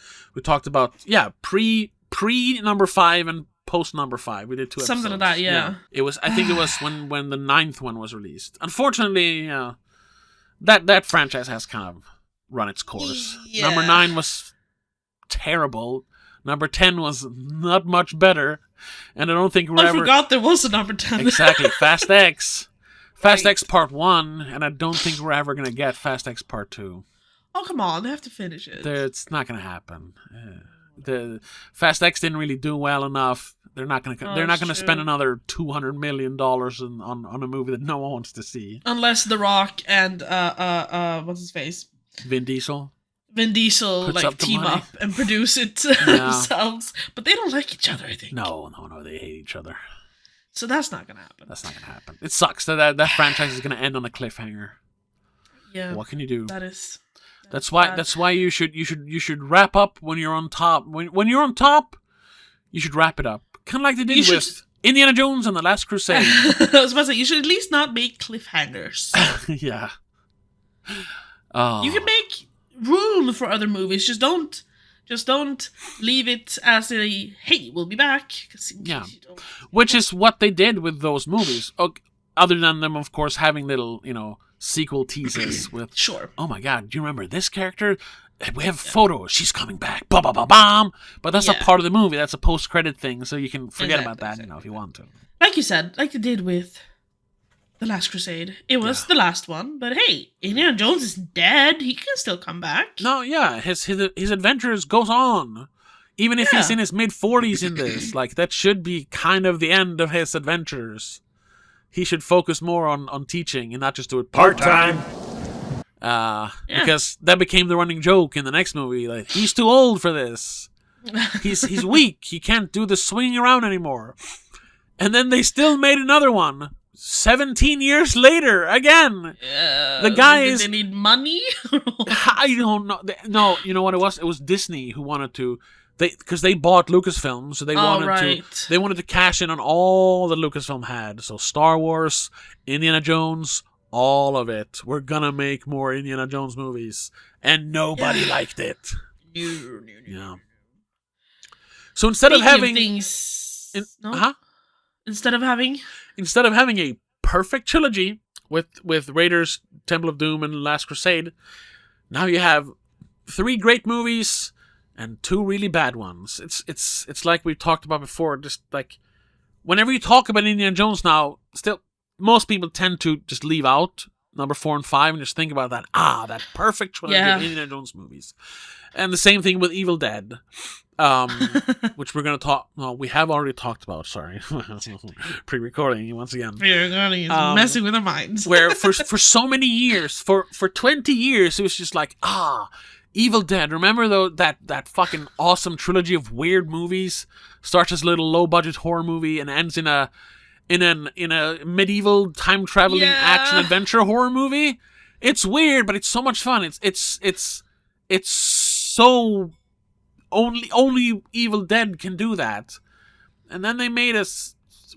pre number 5 and post number 5. We did 2 episodes. Something like that. Yeah. It was. I think it was when the 9th one was released. Unfortunately, That franchise has kind of run its course. Yeah. Number 9 was terrible. Number 10 was not much better. And I don't think I forgot there was a number 10. Exactly. Fast X. Fast X Part 1. And I don't think we're ever going to get Fast X Part 2. Oh, come on. They have to finish it. It's not going to happen. The Fast X didn't really do well enough. They're not going to spend another $200 million on a movie that no one wants to see. Unless The Rock and what's his face? Vin Diesel like team up and produce it themselves. But they don't like each other, I think. No, they hate each other. So that's not gonna happen. It sucks that franchise is gonna end on a cliffhanger. Yeah. What can you do? That's why you should wrap up when you're on top. When you're on top, you should wrap it up. Kind of like they did with Indiana Jones and the Last Crusade. I was about to say, you should at least not make cliffhangers. Yeah. You can make room for other movies. Just don't leave it as a, hey, we'll be back. Yeah. Which is what they did with those movies. Other than them, of course, having little, sequel teases with, sure. Oh my God, do you remember this character? We have photos. She's coming back. Ba ba ba bam. But that's a part of the movie. That's a post-credit thing, so you can forget about that, if you want to. Like you said, like they did with The Last Crusade. It was the last one, but hey, Indiana Jones is dead. He can still come back. No, yeah, his adventures goes on. Even if he's in his mid-40s in this, like that should be kind of the end of his adventures. He should focus more on teaching and not just do it part-time. Because that became the running joke in the next movie. Like, he's too old for this. He's weak. He can't do the swinging around anymore. And then they still made another one. 17 years later, again. The guy Did they need money? I don't know. No, you know what it was? It was Disney who wanted to. Because they bought Lucasfilm, so they wanted to cash in on all that Lucasfilm had. So Star Wars, Indiana Jones, all of it. We're gonna make more Indiana Jones movies, and nobody liked it. No. So instead of having instead of having a perfect trilogy with Raiders, Temple of Doom, and Last Crusade, now you have 3 great movies and 2 really bad ones. It's like we've talked about before. Just like whenever you talk about Indiana Jones now, still most people tend to just leave out number 4 and 5 and just think about that. That perfect trilogy of Indiana Jones movies. And the same thing with Evil Dead, which we're going to talk. Well, we have already talked about. Sorry, pre-recording once again. Pre-recording is messing with our minds. Where for so many years, for 20 years, it was just like Evil Dead. Remember though that fucking awesome trilogy of weird movies? Starts as a little low budget horror movie and ends in a medieval time traveling action adventure horror movie. It's weird, but it's so much fun. It's so only Evil Dead can do that. And then they made a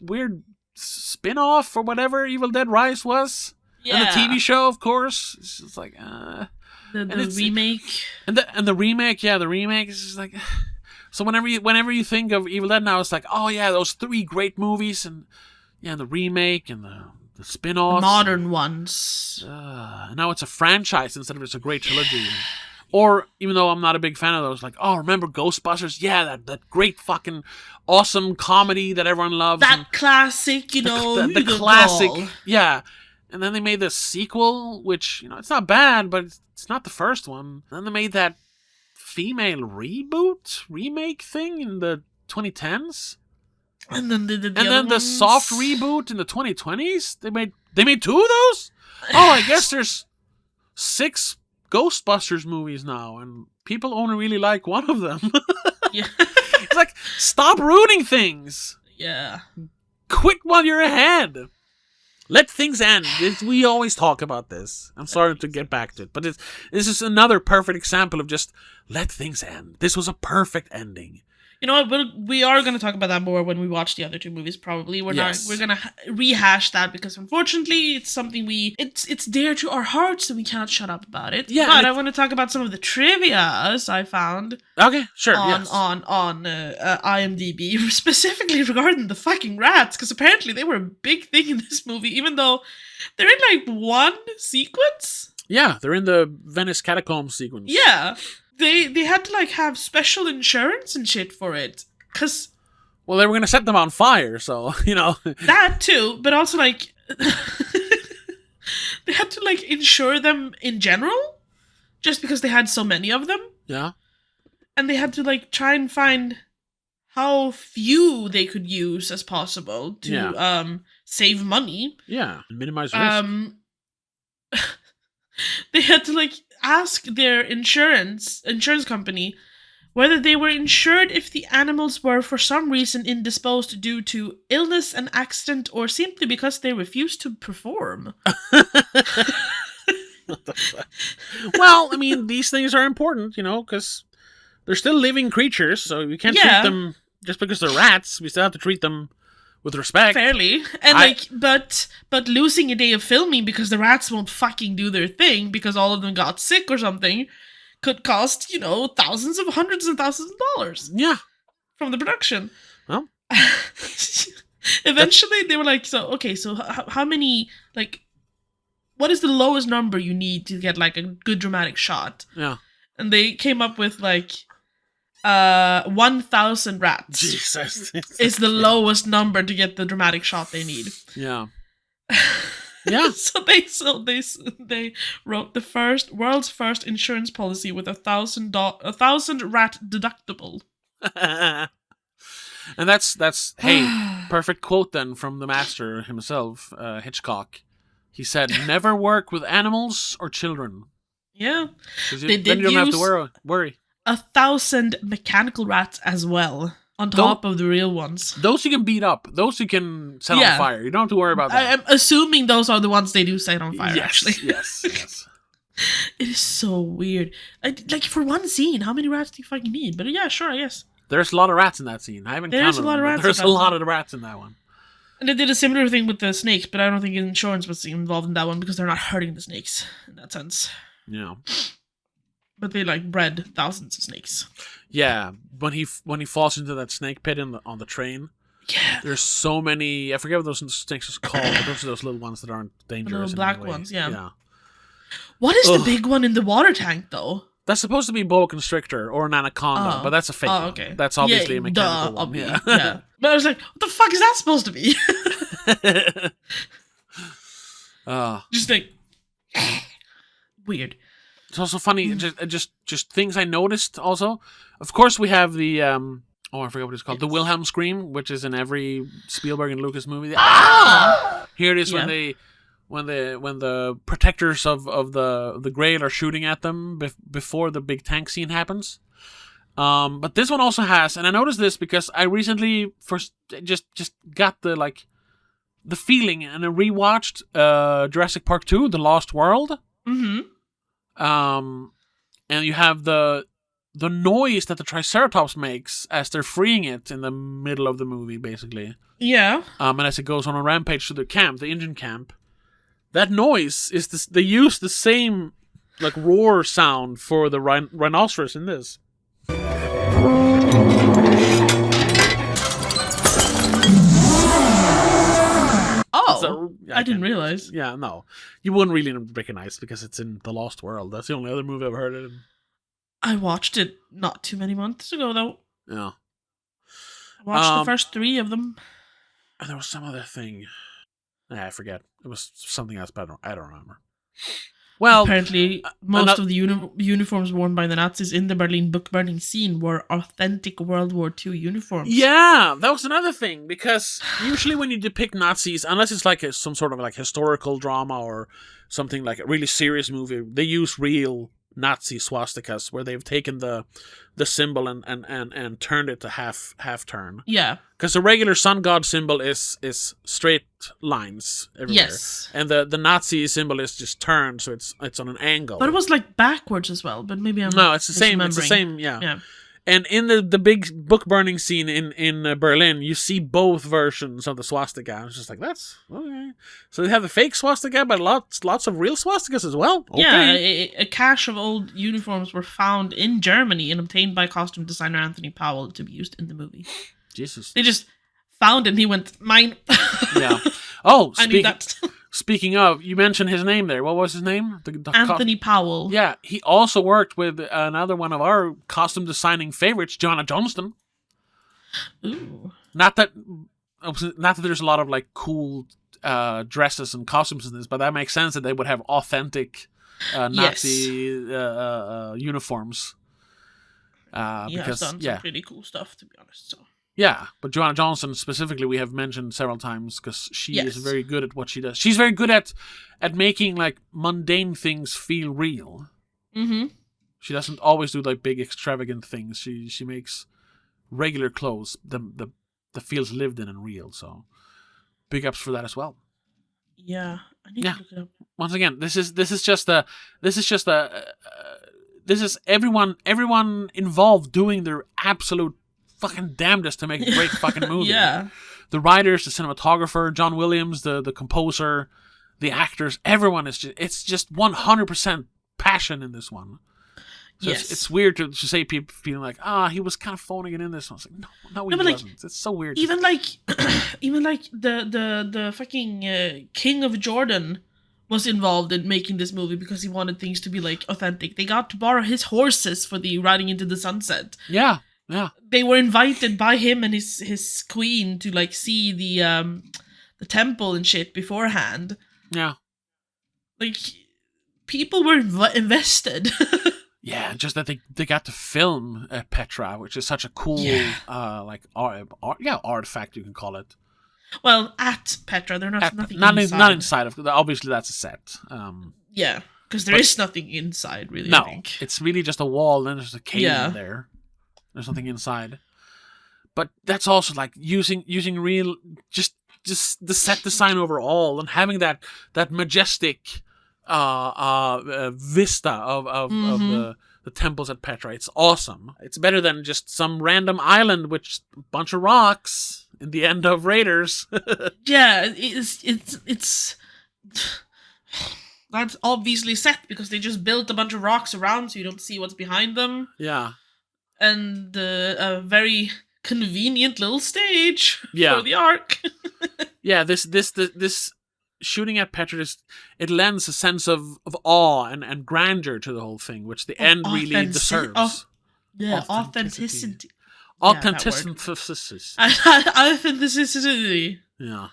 weird spin-off or whatever Evil Dead Rise was. Yeah. And the TV show, of course. It's just like the remake. And the remake, the remake is just like so whenever you think of Evil Dead now, it's like, oh yeah, those 3 great movies and the remake and the spin-offs. The modern ones. And now it's a franchise instead of just a great trilogy. Or, even though I'm not a big fan of those, like, remember Ghostbusters? Yeah, that great fucking awesome comedy that everyone loves. That classic, the classic. Doll. Yeah. And then they made the sequel, which, it's not bad, but it's not the first one. Then they made that female remake thing in the 2010s. And then they did the soft reboot in the 2020s. They made 2 of those? I guess there's 6 Ghostbusters movies now, and people only really like one of them. Yeah. It's like, stop ruining things. Yeah. Quit while you're ahead. Let things end. We always talk about this. I'm sorry to get back to it, but this is another perfect example of just let things end. This was a perfect ending. You know what? We are going to talk about that more when we watch the other 2 movies. Probably we're going to rehash that because unfortunately it's something it's dear to our hearts and we cannot shut up about it. Yeah, but I want to talk about some of the trivias I found. Okay, sure. On IMDb, specifically regarding the fucking rats, because apparently they were a big thing in this movie, even though they're in like one sequence. Yeah, they're in the Venice catacombs sequence. Yeah. They had to like have special insurance and shit for it, cause they were gonna set them on fire, so that too. But also like they had to like insure them in general, just because they had so many of them. Yeah, and they had to like try and find how few they could use as possible to save money. Yeah, and minimize risk. They had to like ask their insurance company whether they were insured if the animals were for some reason indisposed due to illness, an accident, or simply because they refused to perform. Well, I mean, these things are important, because they're still living creatures, so we can't treat them just because they're rats. We still have to treat them with respect. Fairly. And but losing a day of filming because the rats won't fucking do their thing because all of them got sick or something could cost, hundreds and thousands of dollars. Yeah. From the production. Well. Eventually they were like, so how many, like, what is the lowest number you need to get like a good dramatic shot? Yeah. And they came up with like 1,000 rats. Jesus. Is the lowest number to get the dramatic shot they need. Yeah. Yeah. So they wrote the world's first insurance policy with $1,000 rat deductible. And that's perfect quote then from the master himself, Hitchcock. He said, "Never work with animals or children." Yeah. Then you don't have to worry. 1,000 mechanical rats as well, on top of the real ones. Those you can beat up. Those you can set on fire. You don't have to worry about that. I'm assuming those are the ones they do set on fire, actually. Yes. It is so weird. Like, for one scene, how many rats do you fucking need? But yeah, sure, I guess. There's a lot of rats in that scene. I haven't counted them. There's a lot of rats in that one. And they did a similar thing with the snakes, but I don't think insurance was involved in that one because they're not hurting the snakes in that sense. Yeah. But they like bred thousands of snakes. Yeah, when he falls into that snake pit on the train. Yeah. There's so many. I forget what those snakes are called. But those are those little ones that aren't dangerous. The little black ones. Yeah. Yeah. What is the big one in the water tank though? That's supposed to be boa constrictor or an anaconda, but that's a fake one. Okay. That's obviously a mechanical one. Yeah. But I was like, what the fuck is that supposed to be? Just like, Weird. It's also funny, just things I noticed also. Of course, we have the I forgot what it's called, the Wilhelm scream, which is in every Spielberg and Lucas movie. Here it is when the protectors of the Grail are shooting at them before the big tank scene happens. But this one also has, and I noticed this because I recently just got the feeling, and I rewatched Jurassic Park 2, The Lost World. Mm-hmm. And you have the noise that the Triceratops makes as they're freeing it in the middle of the movie, basically. Yeah. And as it goes on a rampage to the camp, the Indian camp, that noise is this. They use the same roar sound for the rhinoceros in this. I didn't realize. Yeah, no. You wouldn't really recognize because it's in The Lost World. That's the only other movie I've heard it in. I watched it not too many months ago, though. Yeah. I watched the first 3 of them. And there was some other thing. I forget. It was something else, but I don't remember. Well, apparently, most of the uniforms worn by the Nazis in the Berlin book burning scene were authentic World War II uniforms. Yeah, that was another thing, because usually when you depict Nazis, unless it's some sort of historical drama or something like a really serious movie, they use real Nazi swastikas where they've taken the symbol and turned it to half turn. Yeah. Because the regular sun god symbol is straight lines everywhere. Yes. And the Nazi symbol is just turned, so it's on an angle. But it was backwards as well, but maybe I'm No, it's the same. It's the same, yeah. And in the big book burning scene in Berlin, you see both versions of the swastika. I was just like, that's okay. So they have the fake swastika, but lots of real swastikas as well. Okay. Yeah, a cache of old uniforms were found in Germany and obtained by costume designer Anthony Powell to be used in the movie. Jesus. They just found it and he went, mine. Yeah. Oh, I need that. Speaking of, you mentioned his name there. What was his name? Anthony Powell. Yeah, he also worked with another one of our costume designing favorites, Inidana Jones. Ooh. Not that there's a lot of cool dresses and costumes in this, but that makes sense that they would have authentic Nazi uniforms. Because done some pretty cool stuff, to be honest. So. Yeah, but Inidana Jones specifically we have mentioned several times because she is very good at what she does. She's very good at making mundane things feel real. Mm-hmm. She doesn't always do big extravagant things. She makes regular clothes the feels lived in and real. So big ups for that as well. Yeah, I need to look it up. Once again, this is everyone involved doing their absolute fucking damnedest to make a great fucking movie. Yeah. The writers, the cinematographer, John Williams, the composer, the actors, everyone is it's just 100% passion in this one. So yes. It's weird to say people feeling he was kind of phoning it in this one. It's no, he wasn't. It's so weird. Even the fucking King of Jordan was involved in making this movie because he wanted things to be authentic. They got to borrow his horses for the Riding into the Sunset. Yeah. Yeah. They were invited by him and his queen to see the temple and shit beforehand. Yeah. People were invested. Yeah, just that they got to film Petra, which is such a cool artifact you can call it. Well, at Petra, there's nothing inside. Not inside of. Obviously, that's a set. Yeah, because there is nothing inside, really. No, I think. It's really just a wall, and there's a cave in there. There's nothing inside. But that's also using real just the set design overall and having that majestic vista of the temples at Petra. It's awesome. It's better than just some random island with a bunch of rocks in the end of Raiders. Yeah, it's that's obviously set because they just built a bunch of rocks around so you don't see what's behind them. Yeah. And a very convenient little stage for the arc. Yeah, this shooting at Petra, it lends a sense of awe and grandeur to the whole thing, which the end really deserves. Authenticity. Authenticity. Authenticity. Yeah.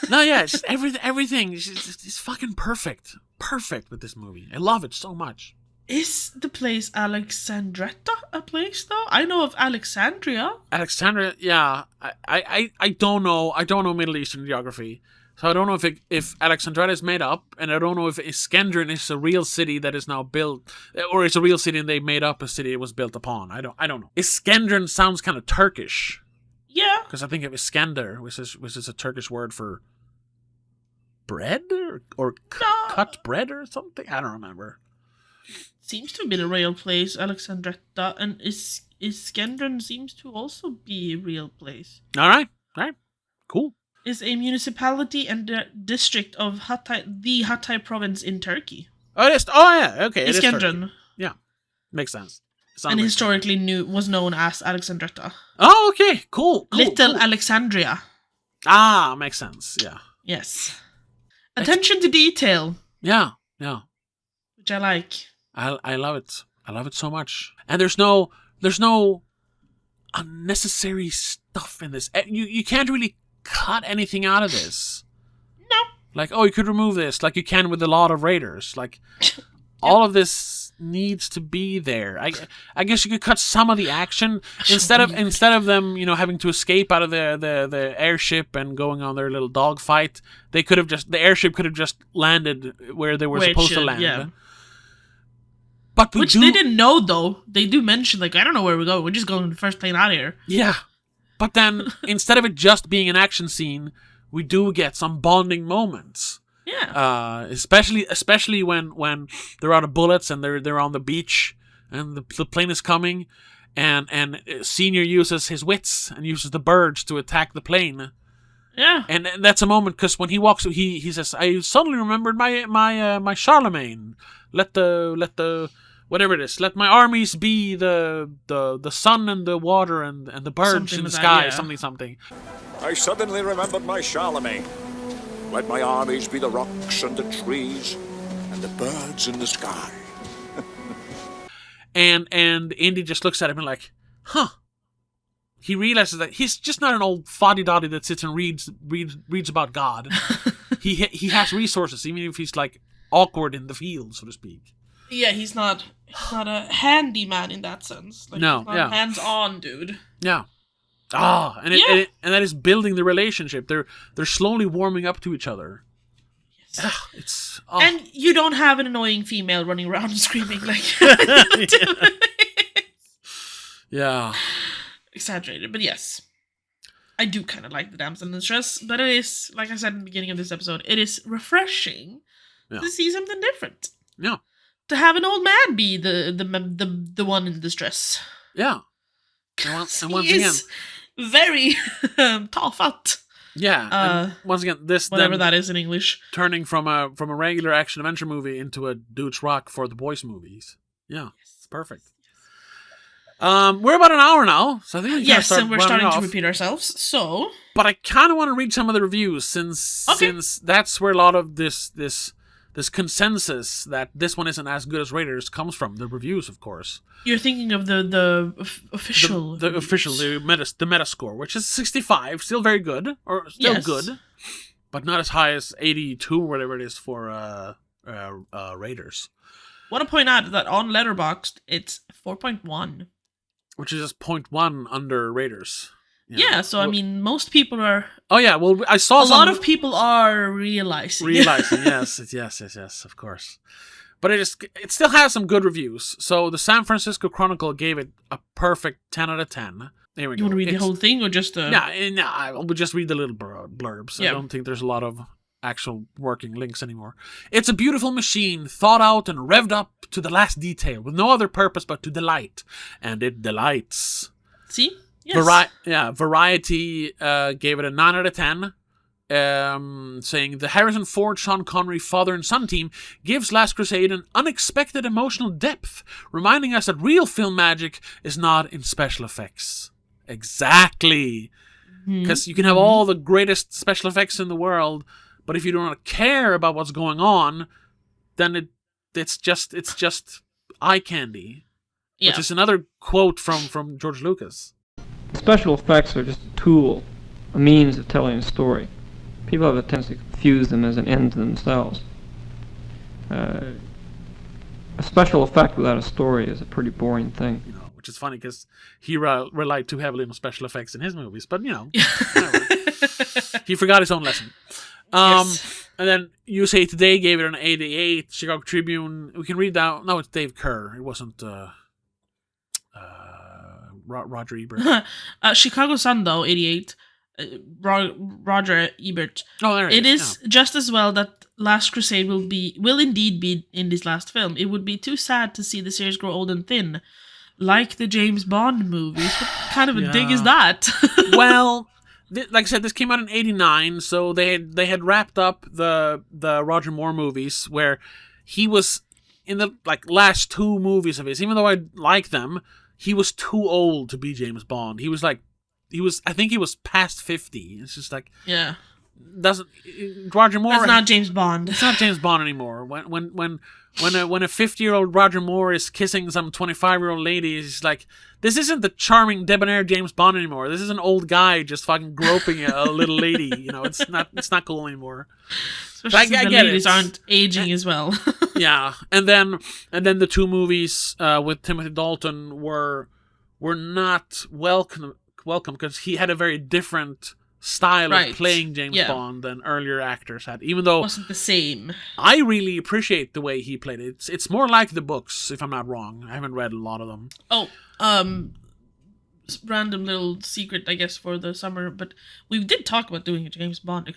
No, yeah, it's just everything is fucking perfect. Perfect with this movie. I love it so much. Is the place Alexandretta a place though? I know of Alexandria. Alexandria, yeah. I don't know. I don't know Middle Eastern geography, so I don't know if Alexandria is made up, and I don't know if Iskendron is a real city that is now built, or it's a real city and they made up a city it was built upon. I don't know. Iskendron sounds kind of Turkish. Yeah. Because I think of Iskender, which is a Turkish word for bread or cut bread or something. I don't remember. Seems to have been a real place, Alexandretta, and Iskendron seems to also be a real place. All right, cool. Is a municipality and district of the Hatay province in Turkey. Oh, it is. Oh, yeah. Okay, Iskendron. Yeah, makes sense. And historically was known as Alexandretta. Oh, okay, cool. Little cool. Alexandria. Ah, makes sense. Yeah. Yes. Attention to detail. Yeah. Which I like. I love it. I love it so much. And there's no unnecessary stuff in this. You can't really cut anything out of this. No. Like, you could remove this, like you can with a lot of Raiders. Like, all of this needs to be there. I guess you could cut some of the action instead of them, having to escape out of the airship and going on their little dogfight. The airship could have just landed where they were supposed to land. Yeah. But they didn't know, though. They do mention, I don't know where we're going. We're just going the first plane out of here. Yeah. But then, instead of it just being an action scene, we do get some bonding moments. Yeah. Especially when they're out of bullets and they're on the beach and the plane is coming, and Senior uses his wits and uses the birds to attack the plane. Yeah. And that's a moment, because when he walks, he says, "I suddenly remembered my Charlemagne. Let the whatever it is. Let my armies be the sun and the water and the birds Something in the like sky." that, yeah. Something. I suddenly remembered my Charlemagne. Let my armies be the rocks and the trees and the birds in the sky. and Indy just looks at him and like, huh. He realizes that he's just not an old foddy-doddy that sits and reads about God. He has resources, even if he's awkward in the field, so to speak. Yeah, he's not a handyman in that sense. No, he's not yeah. hands-on, dude. Yeah. And that is building the relationship. They're slowly warming up to each other. Yes. And you don't have an annoying female running around screaming like Yeah. Exaggerated, but yes. I do kind of like the damsel in distress, but it is, like I said in the beginning of this episode, it is refreshing to see something different. Yeah. To have an old man be the one in distress. Yeah. And once again, very tough out. Yeah. And once again, this whatever that is in English, turning from a regular action adventure movie into a Dudes Rock for the boys movies. Yeah, it's perfect. We're about an hour now, so I think we can start and we're starting off. to repeat ourselves. So, but I kind of want to read some of the reviews since that's where a lot of this consensus that this one isn't as good as Raiders comes from. The reviews, of course. You're thinking of the official, the Metascore, which is 65, still very good, or still good, but not as high as 82 or whatever it is for Raiders. I want to point out that on Letterboxd it's 4.1, which is just 0.1 under Raiders. Yeah, so I mean, most people are. Oh yeah, well, I saw a lot of people are realizing. Yes, of course. But it still has some good reviews. So the San Francisco Chronicle gave it a perfect 10 out of 10. There we go. You want to read the whole thing or just? No, I'll just read the little blurbs. Yeah. I don't think there's a lot of actual working links anymore. It's a beautiful machine, thought out and revved up to the last detail, with no other purpose but to delight, and it delights. See. Yes. Variety gave it a 9 out of 10, saying the Harrison Ford, Sean Connery father and son team gives Last Crusade an unexpected emotional depth, reminding us that real film magic is not in special effects. Exactly. Because you can have all the greatest special effects in the world, but if you don't care about what's going on, then it's just eye candy. Yeah. Which is another quote from George Lucas. Special effects are just a tool, a means of telling a story. people have a tendency to confuse them as an end to themselves. A special effect without a story is a pretty boring thing. You know, which is funny because he relied too heavily on special effects in his movies, but you know, he forgot his own lesson. Yes. And then USA Today gave it an 88. Chicago Tribune, we can read that. No, it's Dave Kerr. It wasn't Roger Ebert. Chicago Sun, though, 88. Roger Ebert. Oh, there it is just as well that Last Crusade will indeed be Indy's last film. It would be too sad to see the series grow old and thin, like the James Bond movies. What kind of a dig is that? Well, like I said, this came out in '89, so they had wrapped up the Roger Moore movies, where he was in the last two movies of his. Even though I like them, he was too old to be James Bond. I think he was past 50. It's just like, yeah, Roger Moore. That's not James Bond. It's not James Bond anymore. When a 50-year-old Roger Moore is kissing some 25-year-old lady, it's like, this isn't the charming debonair James Bond anymore. This is an old guy just fucking groping a little lady. You know, it's not cool anymore. Especially since the ladies aren't aging as well. Yeah, and then the two movies with Timothy Dalton were not welcome because he had a very different style of playing James Bond than earlier actors had. Even though it wasn't the same. I really appreciate the way he played it. It's more like the books, if I'm not wrong. I haven't read a lot of them. Oh, random little secret, I guess, for the summer, but we did talk about doing a James Bond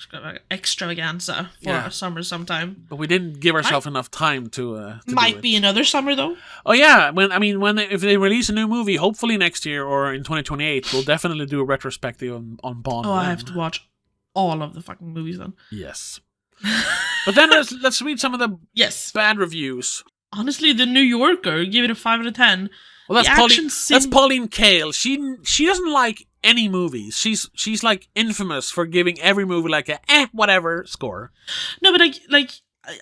extravaganza for a summer sometime. But we didn't give ourselves enough time to might be another summer though. Oh yeah, if they release a new movie, hopefully next year or in 2028, we'll definitely do a retrospective on Bond. Oh, I have to watch all of the fucking movies then. Yes. But then let's read some of the bad reviews. Honestly, the New Yorker gave it a 5 out of 10. Well, that's Pauline Kael. She doesn't like any movies. She's like infamous for giving every movie like a whatever score. No, but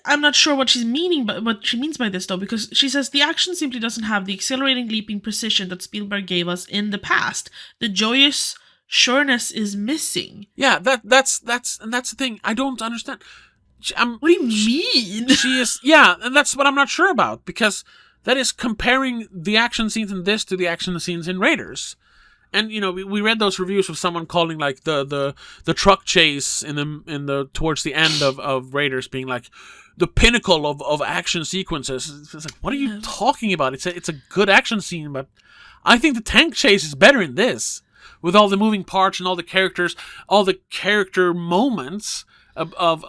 I'm not sure what she's meaning, but what she means by this though, because she says the action simply doesn't have the accelerating, leaping precision that Spielberg gave us in the past. The joyous sureness is missing. Yeah, that's the thing. I don't understand. What do you mean? She is, yeah, and that's what I'm not sure about, because that is comparing the action scenes in this to the action scenes in Raiders. And you know, we read those reviews of someone calling like the truck chase in the towards the end of Raiders being like the pinnacle of action sequences. It's like, what are you talking about? It's a good action scene, but I think the tank chase is better in this, with all the moving parts and all the characters, all the character moments of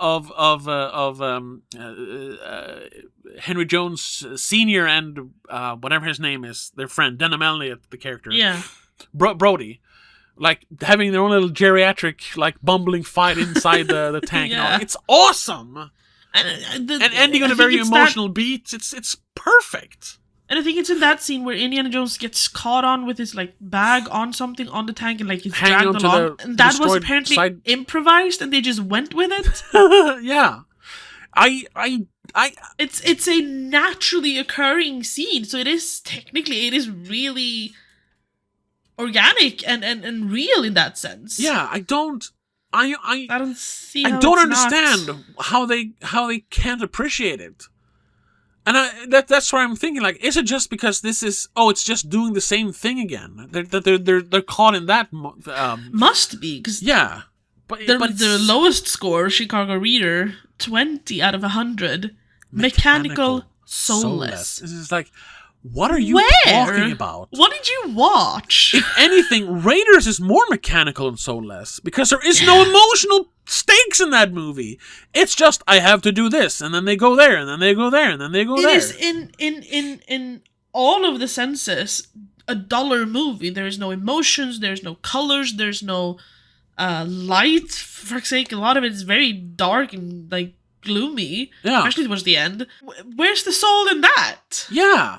Henry Jones Sr. and whatever his name is, their friend Denham Elliott, the character. Yeah. Brody, like having their own little geriatric, like bumbling fight inside the tank. Yeah. It's awesome, and ending on a very emotional beat. It's perfect. And I think it's in that scene where Inndiana Jones gets caught on with his like bag on something on the tank and like he's dragged along. And that was apparently improvised, and they just went with it. Yeah, It's a naturally occurring scene, so it is really organic and real in that sense. Yeah, I don't see. I don't understand how they can't appreciate it. And that's why I'm thinking, like, is it just because this is it's just doing the same thing again? They're caught in that. Must be, because but the lowest score, Chicago Reader, 20 out of 100, mechanical soulless. This is like, what are you talking about? What did you watch? If anything, Raiders is more mechanical and soulless, because there is no emotional stakes in that movie. It's just, I have to do this, and then they go there, and then they go there, and then they go there. It is in all of the senses a duller movie. There is no emotions, there's no colors, there's no light. For fuck's sake, a lot of it is very dark and like gloomy. Yeah. Especially towards the end. Where's the soul in that? Yeah.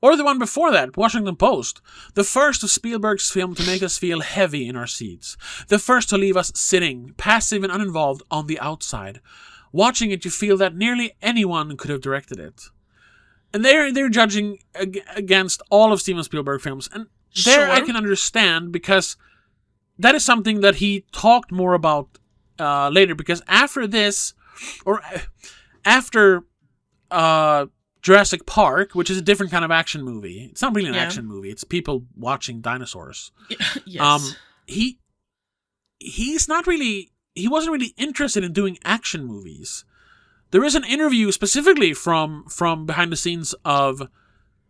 Or the one before that, Washington Post. The first of Spielberg's film to make us feel heavy in our seats. The first to leave us sitting, passive and uninvolved, on the outside. Watching it, you feel that nearly anyone could have directed it. And they're judging against all of Steven Spielberg films. And there I can understand, because that is something that he talked more about later, because after this, or after Jurassic Park, which is a different kind of action movie. It's not really an action movie. It's people watching dinosaurs. Yes. He's not really. He wasn't really interested in doing action movies. There is an interview specifically from behind the scenes of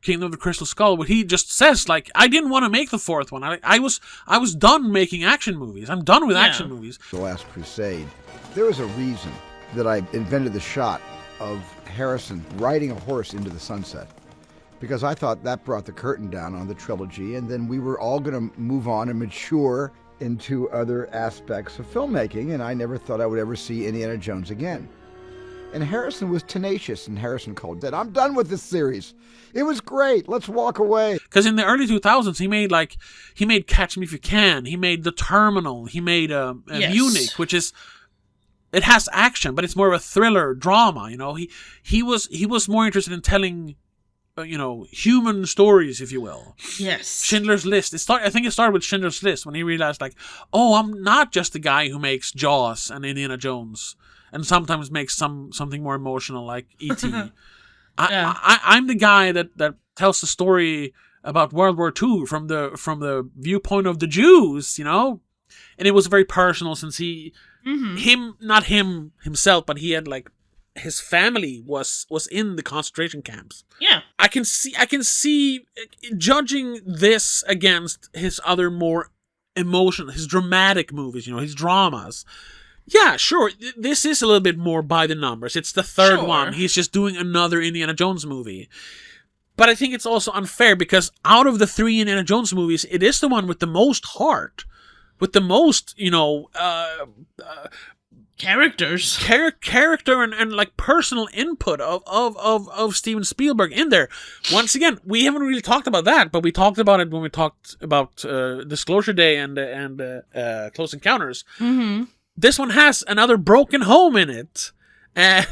Kingdom of the Crystal Skull where he just says, like, I didn't want to make the fourth one. I was done making action movies. I'm done with action movies. The Last Crusade. There was a reason that I invented the shot of Harrison riding a horse into the sunset, because I thought that brought the curtain down on the trilogy, and then we were all going to move on and mature into other aspects of filmmaking, and I never thought I would ever see Inndiana Jones again. And Harrison was tenacious, and Harrison called that, I'm done with this series. It was great. Let's walk away. Because in the early 2000s, he made Catch Me If You Can. He made The Terminal. He made Munich, which is, it has action, but it's more of a thriller drama. You know, he was more interested in telling, human stories, if you will. Yes. Schindler's List. I think it started with Schindler's List when he realized, like, oh, I'm not just the guy who makes Jaws and Indiana Jones, and sometimes makes something more emotional like E.T. I'm the guy that tells the story about World War II from the viewpoint of the Jews, and it was very personal since not him himself, but he had like his family was in the concentration camps. Yeah, I can see judging this against his other more emotional, his dramatic movies, his dramas. Yeah, sure. This is a little bit more by the numbers. It's the third one. He's just doing another Indiana Jones movie. But I think it's also unfair because out of the 3 Indiana Jones movies, it is the one with the most heart, with the most, characters, character and like personal input of Steven Spielberg in there. Once again, we haven't really talked about that, but we talked about it when we talked about Disclosure Day and Close Encounters. Mm-hmm. This one has another broken home in it. And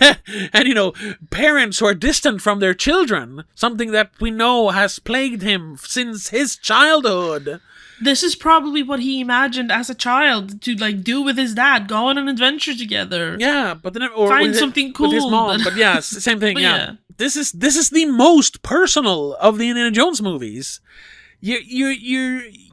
parents who are distant from their children. Something that we know has plagued him since his childhood. This is probably what he imagined as a child to do with his dad, go on an adventure together. Yeah, but then or find something cool with his mom. But yeah, same thing. Yeah. This is the most personal of the Indiana Jones movies.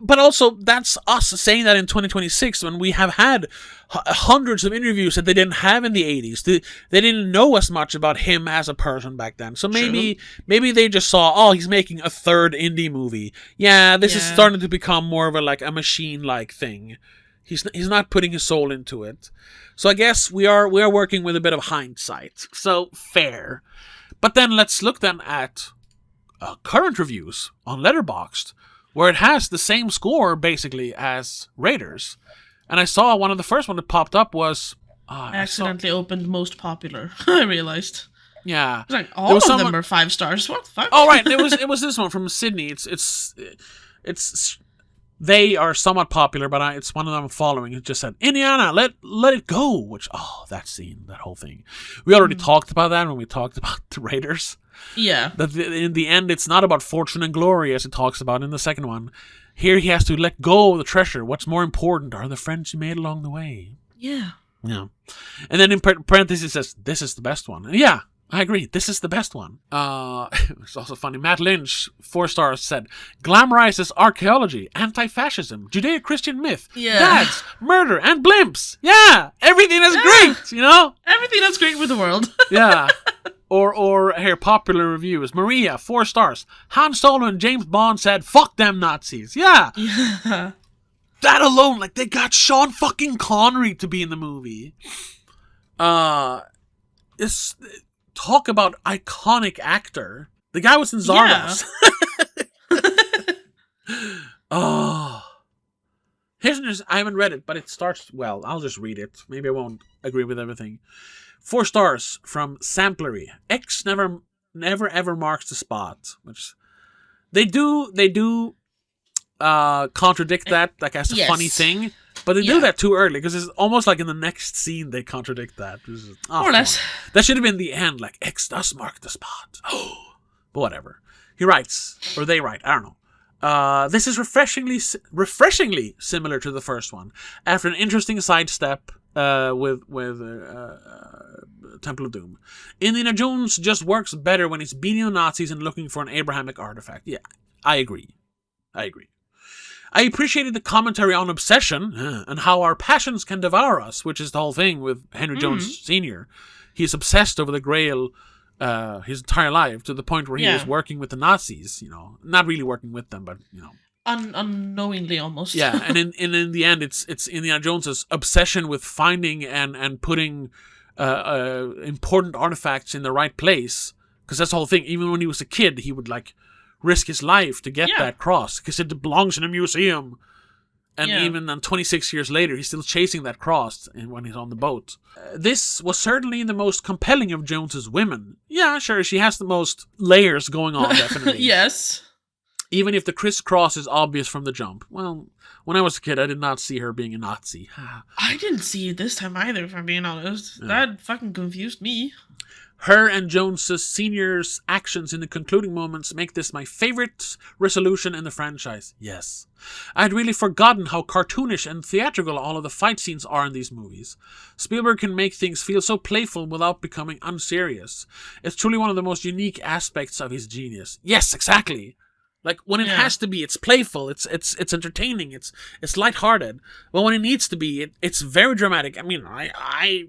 But also that's us saying that in 2026 when we have had hundreds of interviews that they didn't have in the 80s. They didn't know as much about him as a person back then. So maybe they just saw, oh, he's making a third indie movie. Yeah, this is starting to become more of a machine-like thing. He's not putting his soul into it. So I guess we are working with a bit of hindsight. So fair. But then let's look then at current reviews on Letterboxd, where it has the same score basically as Raiders. And I saw one of the first one that popped up was I accidentally opened most popular. I realized. Yeah, it's like all of them are 5 stars. What the fuck? Oh right, it was this one from Sydney. It's they are somewhat popular, but it's one of them I'm following. It just said Indiana, let it go. Which that scene, that whole thing. We already talked about that when we talked about the Raiders. Yeah. That in the end, it's not about fortune and glory as it talks about in the second one. Here he has to let go of the treasure. What's more important are the friends he made along the way. Yeah. Yeah. And then in parentheses it says, this is the best one. And yeah, I agree. This is the best one. It's also funny. Matt Lynch, 4 stars, said, glamorizes archaeology, anti-fascism, Judeo-Christian myth, dads, murder, and blimps. Yeah. Everything is great, Everything that's great with the world. Yeah. Or here, popular reviews. Maria, 4 stars. Han Solo and James Bond said, fuck them Nazis. Yeah. That alone, they got Sean fucking Connery to be in the movie. Talk about iconic actor. The guy was in Zardos. Yeah. Here's I haven't read it, but it starts, well, I'll just read it. Maybe I won't agree with everything. 4 stars from Samplery. X never ever marks the spot. Which they do contradict that as a funny thing, but they do that too early because it's almost like in the next scene they contradict that. More or less. That should have been the end. X does mark the spot. But whatever. He writes, or they write. I don't know. This is refreshingly similar to the first one. After an interesting sidestep with Temple of Doom. Indiana Jones just works better when he's beating the Nazis and looking for an Abrahamic artifact. Yeah, I agree. I appreciated the commentary on obsession and how our passions can devour us, which is the whole thing with Henry Jones Sr. He's obsessed over the Grail his entire life, to the point where he was working with the Nazis, not really working with them, but, unknowingly almost. Yeah, and in the end, it's Indiana Jones's obsession with finding and putting important artifacts in the right place, because that's the whole thing. Even when he was a kid, he would, risk his life to get that cross, because it belongs in a museum. And even then, 26 years later, he's still chasing that cross when he's on the boat. This was certainly the most compelling of Jones's women. Yeah, sure, she has the most layers going on, definitely. Yes. Even if the crisscross is obvious from the jump. Well, when I was a kid, I did not see her being a Nazi. I didn't see it this time either, if I'm being honest. Yeah. That fucking confused me. Her and Jones Sr.'s actions in the concluding moments make this my favorite resolution in the franchise. Yes. I'd really forgotten how cartoonish and theatrical all of the fight scenes are in these movies. Spielberg can make things feel so playful without becoming unserious. It's truly one of the most unique aspects of his genius. Yes, exactly. When it has to be, it's playful, it's entertaining, it's lighthearted. But when it needs to be, it's very dramatic. I mean, I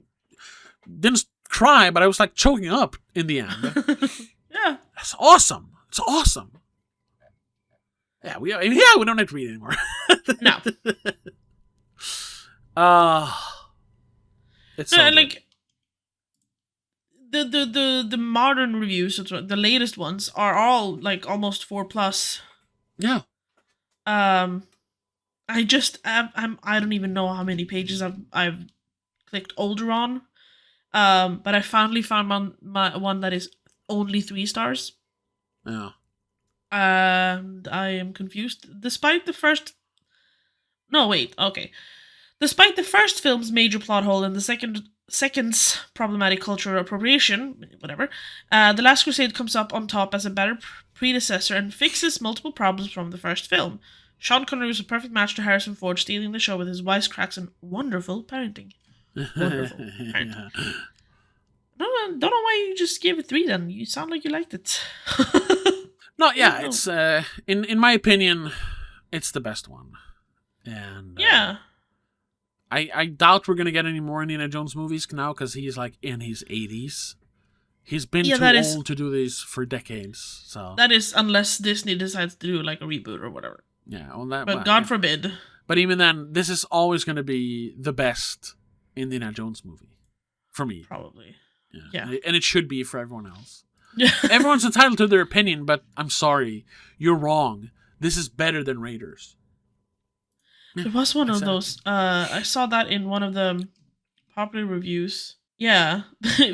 didn't cry, but I was choking up in the end. Yeah. That's awesome. It's awesome. Yeah, we don't have to read anymore. No. It's so good. The modern reviews, the latest ones, are all almost 4+. Yeah. I don't even know how many pages I've clicked older on. But I finally found one that is only 3 stars. Yeah. And I am confused. Despite the first film's major plot hole and the second's problematic cultural appropriation, whatever, The Last Crusade comes up on top as a better predecessor and fixes multiple problems from the first film. Sean Connery was a perfect match to Harrison Ford, stealing the show with his wisecracks and wonderful parenting. Wonderful parenting. Don't know why you just gave it 3 then. You sound like you liked it. No, yeah, it's in my opinion, it's the best one. And yeah. I doubt we're gonna get any more Indiana Jones movies now, because he's in his 80s. He's been too old to do these for decades. So that is, unless Disney decides to do a reboot or whatever. Yeah, well, that. But God forbid. But even then, this is always gonna be the best Indiana Jones movie for me. Probably. Yeah. And it should be for everyone else. Everyone's entitled to their opinion, but I'm sorry, you're wrong. This is better than Raiders. It was one of those. I saw that in one of the popular reviews. Yeah.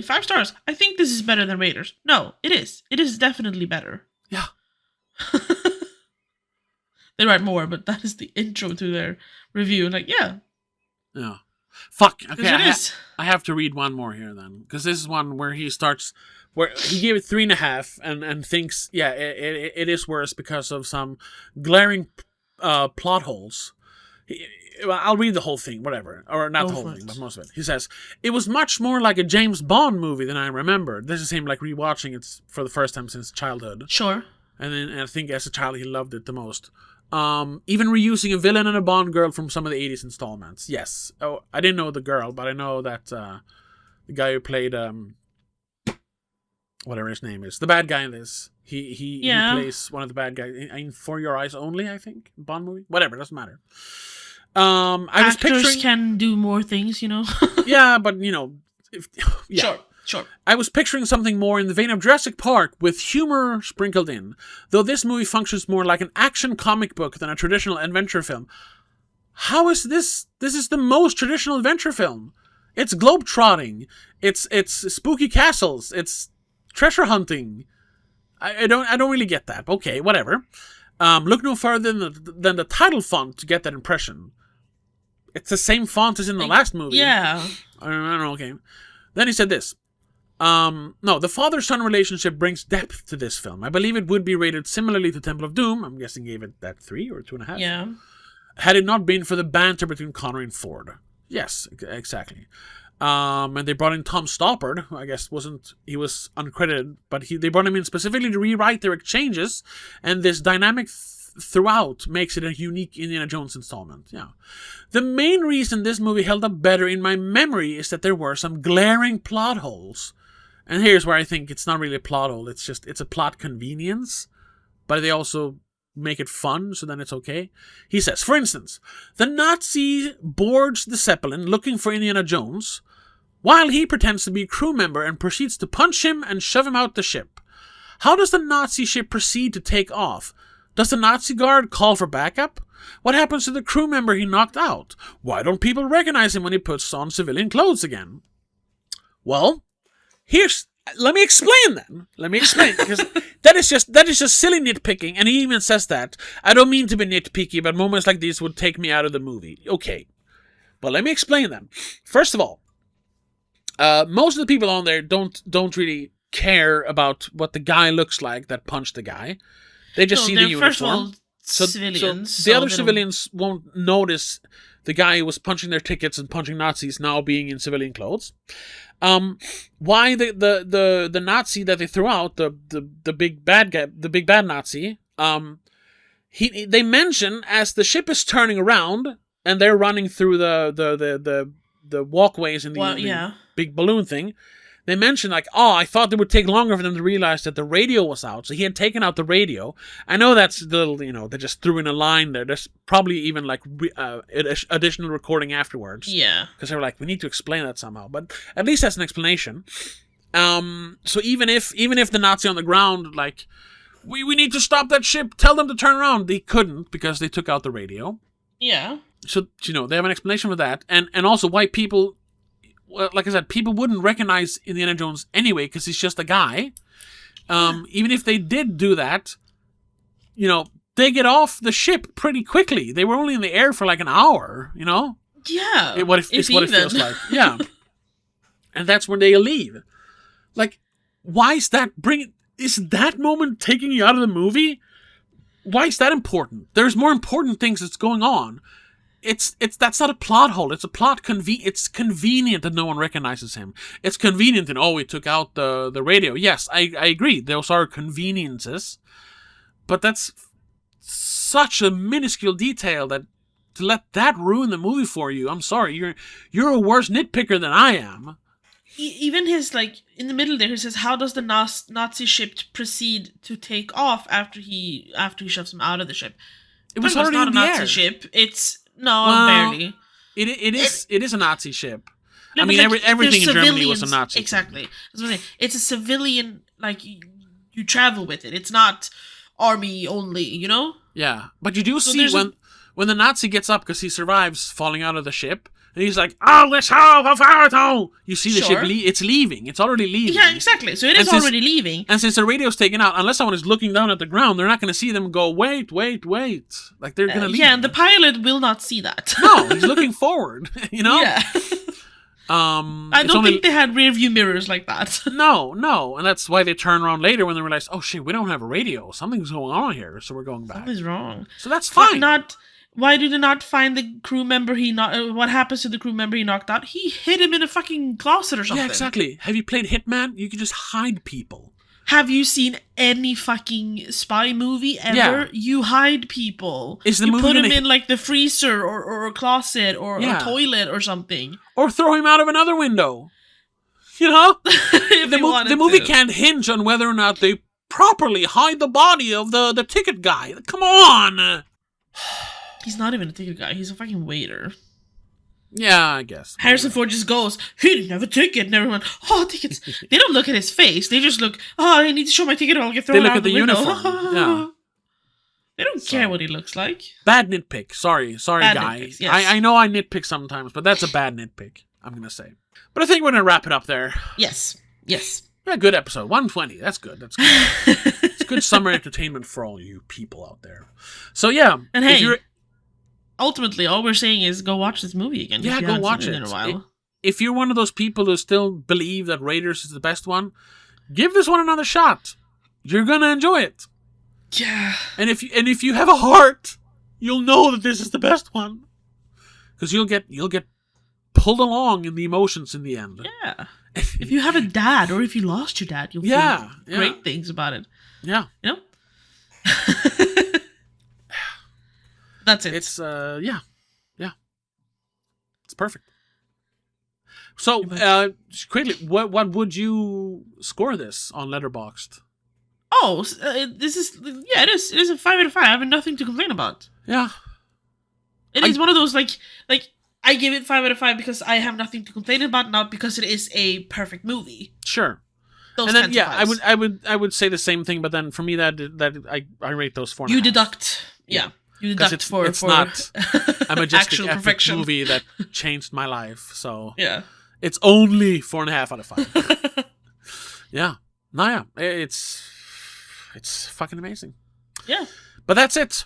5 stars. I think this is better than Raiders. No, it is. It is definitely better. Yeah. They write more, but that is the intro to their review. Yeah. Fuck. Okay, I have to read one more here then, because this is one where he starts, where he gave it 3.5 and thinks, it is worse because of some glaring plot holes. I'll read the whole thing, whatever, or not the whole thing, but most of it. He says, it was much more like a James Bond movie than I remembered. This is him rewatching it for the first time since childhood. Sure. And then I think as a child he loved it the most. Even reusing a villain and a Bond girl from some of the 80s installments. Yes. Oh, I didn't know the girl, but I know that the guy who played whatever his name is, the bad guy in this. He plays one of the bad guys in For Your Eyes Only, I think, Bond movie. Whatever, doesn't matter. Actors can do more things, Yeah, but Sure. I was picturing something more in the vein of Jurassic Park with humor sprinkled in, though this movie functions more like an action comic book than a traditional adventure film. How is this? This is the most traditional adventure film. It's globetrotting. It's spooky castles. It's treasure hunting. I don't really get that. Okay, whatever. Look no further than the title font to get that impression. It's the same font as in the last movie. Yeah. I don't know. Okay. Then he said this. No, the father-son relationship brings depth to this film. I believe it would be rated similarly to Temple of Doom. I'm guessing gave it that 3 or 2.5. Yeah. Had it not been for the banter between Connery and Ford. Yes, exactly. And they brought in Tom Stoppard, who I guess he was uncredited, but they brought him in specifically to rewrite their exchanges, and this dynamic throughout makes it a unique Indiana Jones installment. Yeah. The main reason this movie held up better in my memory is that there were some glaring plot holes. And here's where I think it's not really a plot hole, it's a plot convenience, but they also make it fun, so then it's okay. He says, for instance, the Nazi boards the Zeppelin looking for Indiana Jones, while he pretends to be a crew member and proceeds to punch him and shove him out the ship. How does the Nazi ship proceed to take off? Does the Nazi guard call for backup? What happens to the crew member he knocked out? Why don't people recognize him when he puts on civilian clothes again? Well, let me explain then. Because that is just silly nitpicking, and he even says that. I don't mean to be nitpicky, but moments like these would take me out of the movie. Okay. But let me explain them. First of all, most of the people on there don't really care about what the guy looks like that punched the guy. They just see the uniform. Civilians. So the other civilians won't notice the guy who was punching their tickets and punching Nazis now being in civilian clothes. Why the Nazi that they threw out, the big bad guy, the big bad Nazi, they mention as the ship is turning around and they're running through the walkways in the big balloon thing. They mentioned I thought it would take longer for them to realize that the radio was out. So he had taken out the radio. I know that's a little, they just threw in a line there. There's probably even additional recording afterwards. Yeah. Because they were we need to explain that somehow. But at least that's an explanation. So even if the Nazi on the ground, we need to stop that ship, tell them to turn around, they couldn't because they took out the radio. Yeah. So, they have an explanation for that. And also why people... Well, like I said, people wouldn't recognize Indiana Jones anyway because he's just a guy. Even if they did do that, they get off the ship pretty quickly. They were only in the air for an hour, Yeah. It's what it feels like. Yeah. And that's when they leave. Why is that is that moment taking you out of the movie? Why is that important? There's more important things that's going on. That's not a plot hole. It's a plot it's convenient that no one recognizes him. It's convenient and we took out the radio. Yes, I agree. Those are conveniences. But that's such a minuscule detail that to let that ruin the movie for you. I'm sorry. You're a worse nitpicker than I am. Even his in the middle there he says, how does the Nazi ship proceed to take off after he shoves him out of the ship? It was already not in a the Nazi air. ship. Barely. It is a Nazi ship. No, I mean, everything in Germany was a Nazi. Exactly. It's a civilian. You travel with it. It's not army only. Yeah, but you do see when the Nazi gets up because he survives falling out of the ship. And he's like, you see the ship, it's leaving. It's already leaving. Yeah, exactly. So it is already leaving. And since the radio's taken out, unless someone is looking down at the ground, they're not going to see them go, wait. They're going to leave. Yeah, and the pilot will not see that. No, he's looking forward, Yeah. I don't think they had rear view mirrors like that. No. And that's why they turn around later when they realize, oh shit, we don't have a radio. Something's going on here, so we're going back. Something's wrong. So that's fine. Why did they not find the crew member what happens to the crew member he knocked out? He hid him in a fucking closet or something. Yeah, exactly. Have you played Hitman? You can just hide people. Have you seen any fucking spy movie ever? Yeah. You hide people. You put them in the freezer or a closet or a toilet or something. Or throw him out of another window. The movie can't hinge on whether or not they properly hide the body of the ticket guy. Come on! He's not even a ticket guy. He's a fucking waiter. Yeah, I guess. Harrison Ford just goes, he didn't have a ticket. And everyone, tickets. They don't look at his face. They just look, I need to show my ticket or I'll get thrown out of the window. They look at the uniform. Yeah. They don't care what he looks like. Bad nitpick. Sorry, bad guy. Nitpicks, yes. I know I nitpick sometimes, but that's a bad nitpick, I'm going to say. But I think we're going to wrap it up there. Yes. Yeah, good episode. 120. That's good. It's good summer entertainment for all you people out there. So, yeah. And hey, ultimately, all we're saying is go watch this movie again. Yeah, go watch it. In a while. If you're one of those people who still believe that Raiders is the best one, give this one another shot. You're going to enjoy it. Yeah. And if you have a heart, you'll know that this is the best one. Because you'll get pulled along in the emotions in the end. Yeah. If you have a dad, or if you lost your dad, you'll feel great things about it. Yeah. You know? That's it. It's yeah. It's perfect. So, quickly, what would you score this on Letterboxd? Oh, this is it is a 5 out of 5. I have nothing to complain about. Yeah. It is one of those like I give it 5 out of 5 because I have nothing to complain about, not because it is a perfect movie. Sure. Those and then kinds of vibes. I would say the same thing, but then for me that I rate those 4.5. You deduct, yeah. You deduct it's for not a majestic actual epic perfection. movie that changed my life. So yeah, it's only 4.5 out of 5. Yeah. No, yeah. It's fucking amazing. Yeah. But that's it.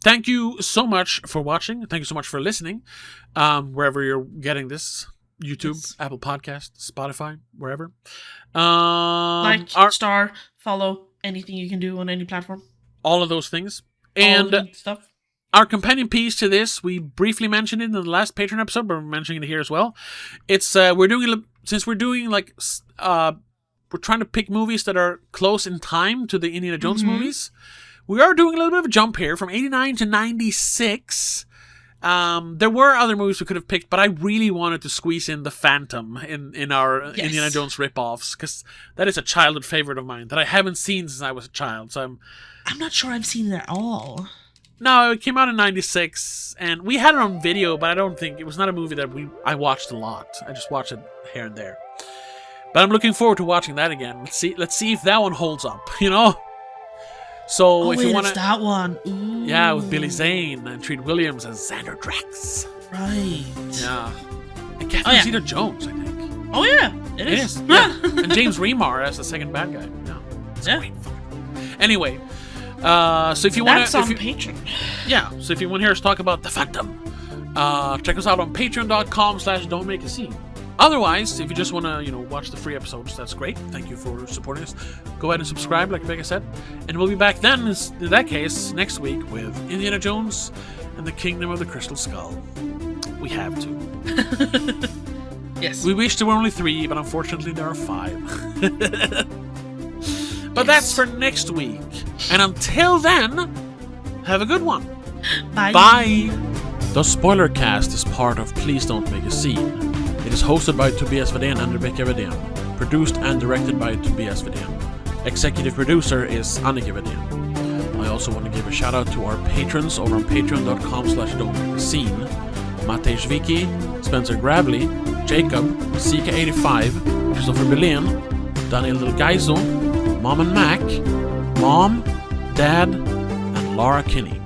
Thank you so much for watching. Thank you so much for listening. Wherever you're getting this. YouTube, Apple Podcast, Spotify, wherever. Star, follow, anything you can do on any platform. All of those things. And stuff. Our companion piece to this, we briefly mentioned it in the last Patreon episode, but we're mentioning it here as well. It's we're trying to pick movies that are close in time to the Indiana Jones movies. We are doing a little bit of a jump here from 89 to 96. There were other movies we could have picked, but I really wanted to squeeze in The Phantom in our Indiana Jones ripoffs, because that is a childhood favorite of mine that I haven't seen since I was a child. So I'm not sure I've seen it at all. No, it came out in 96, and we had it on video, but I don't think it was not a movie that I watched a lot. I just watched it here and there. But I'm looking forward to watching that again. Let's see if that one holds up, you know? So if you want to, that one. Ooh. Yeah, with Billy Zane and Treat Williams as Xander Drax. Right. Yeah. And Catherine Zeta-Jones, I think. Oh yeah, it is. Yeah. And James Remar as the second bad guy. Yeah. It's great. Anyway, so if you want to, that's on Patreon. Yeah. So if you want to hear us talk about The Phantom, check us out on patreon.com/don'tmakeascene. Otherwise, if you just want to, watch the free episodes, that's great. Thank you for supporting us. Go ahead and subscribe, like Becca said. And we'll be back then, in that case, next week with Indiana Jones and the Kingdom of the Crystal Skull. We have to. Yes. We wish there were only 3, but unfortunately there are 5. But that's for next week. And until then, have a good one. Bye. Bye. The spoilerCast is part of Please Don't Make a Scene. It is hosted by Tobias Vedén and Rebecca Vedén. Produced and directed by Tobias Vedén. Executive producer is Annika Vedén. I also want to give a shout out to our patrons over on patreon.com/don'tmakeascene. Matej Vicky, Spencer Gravely, Jacob, CK85, Christopher Belén, Daniel Del Gaiso, Mom and Mac, Mom, Dad, and Laura Kinney.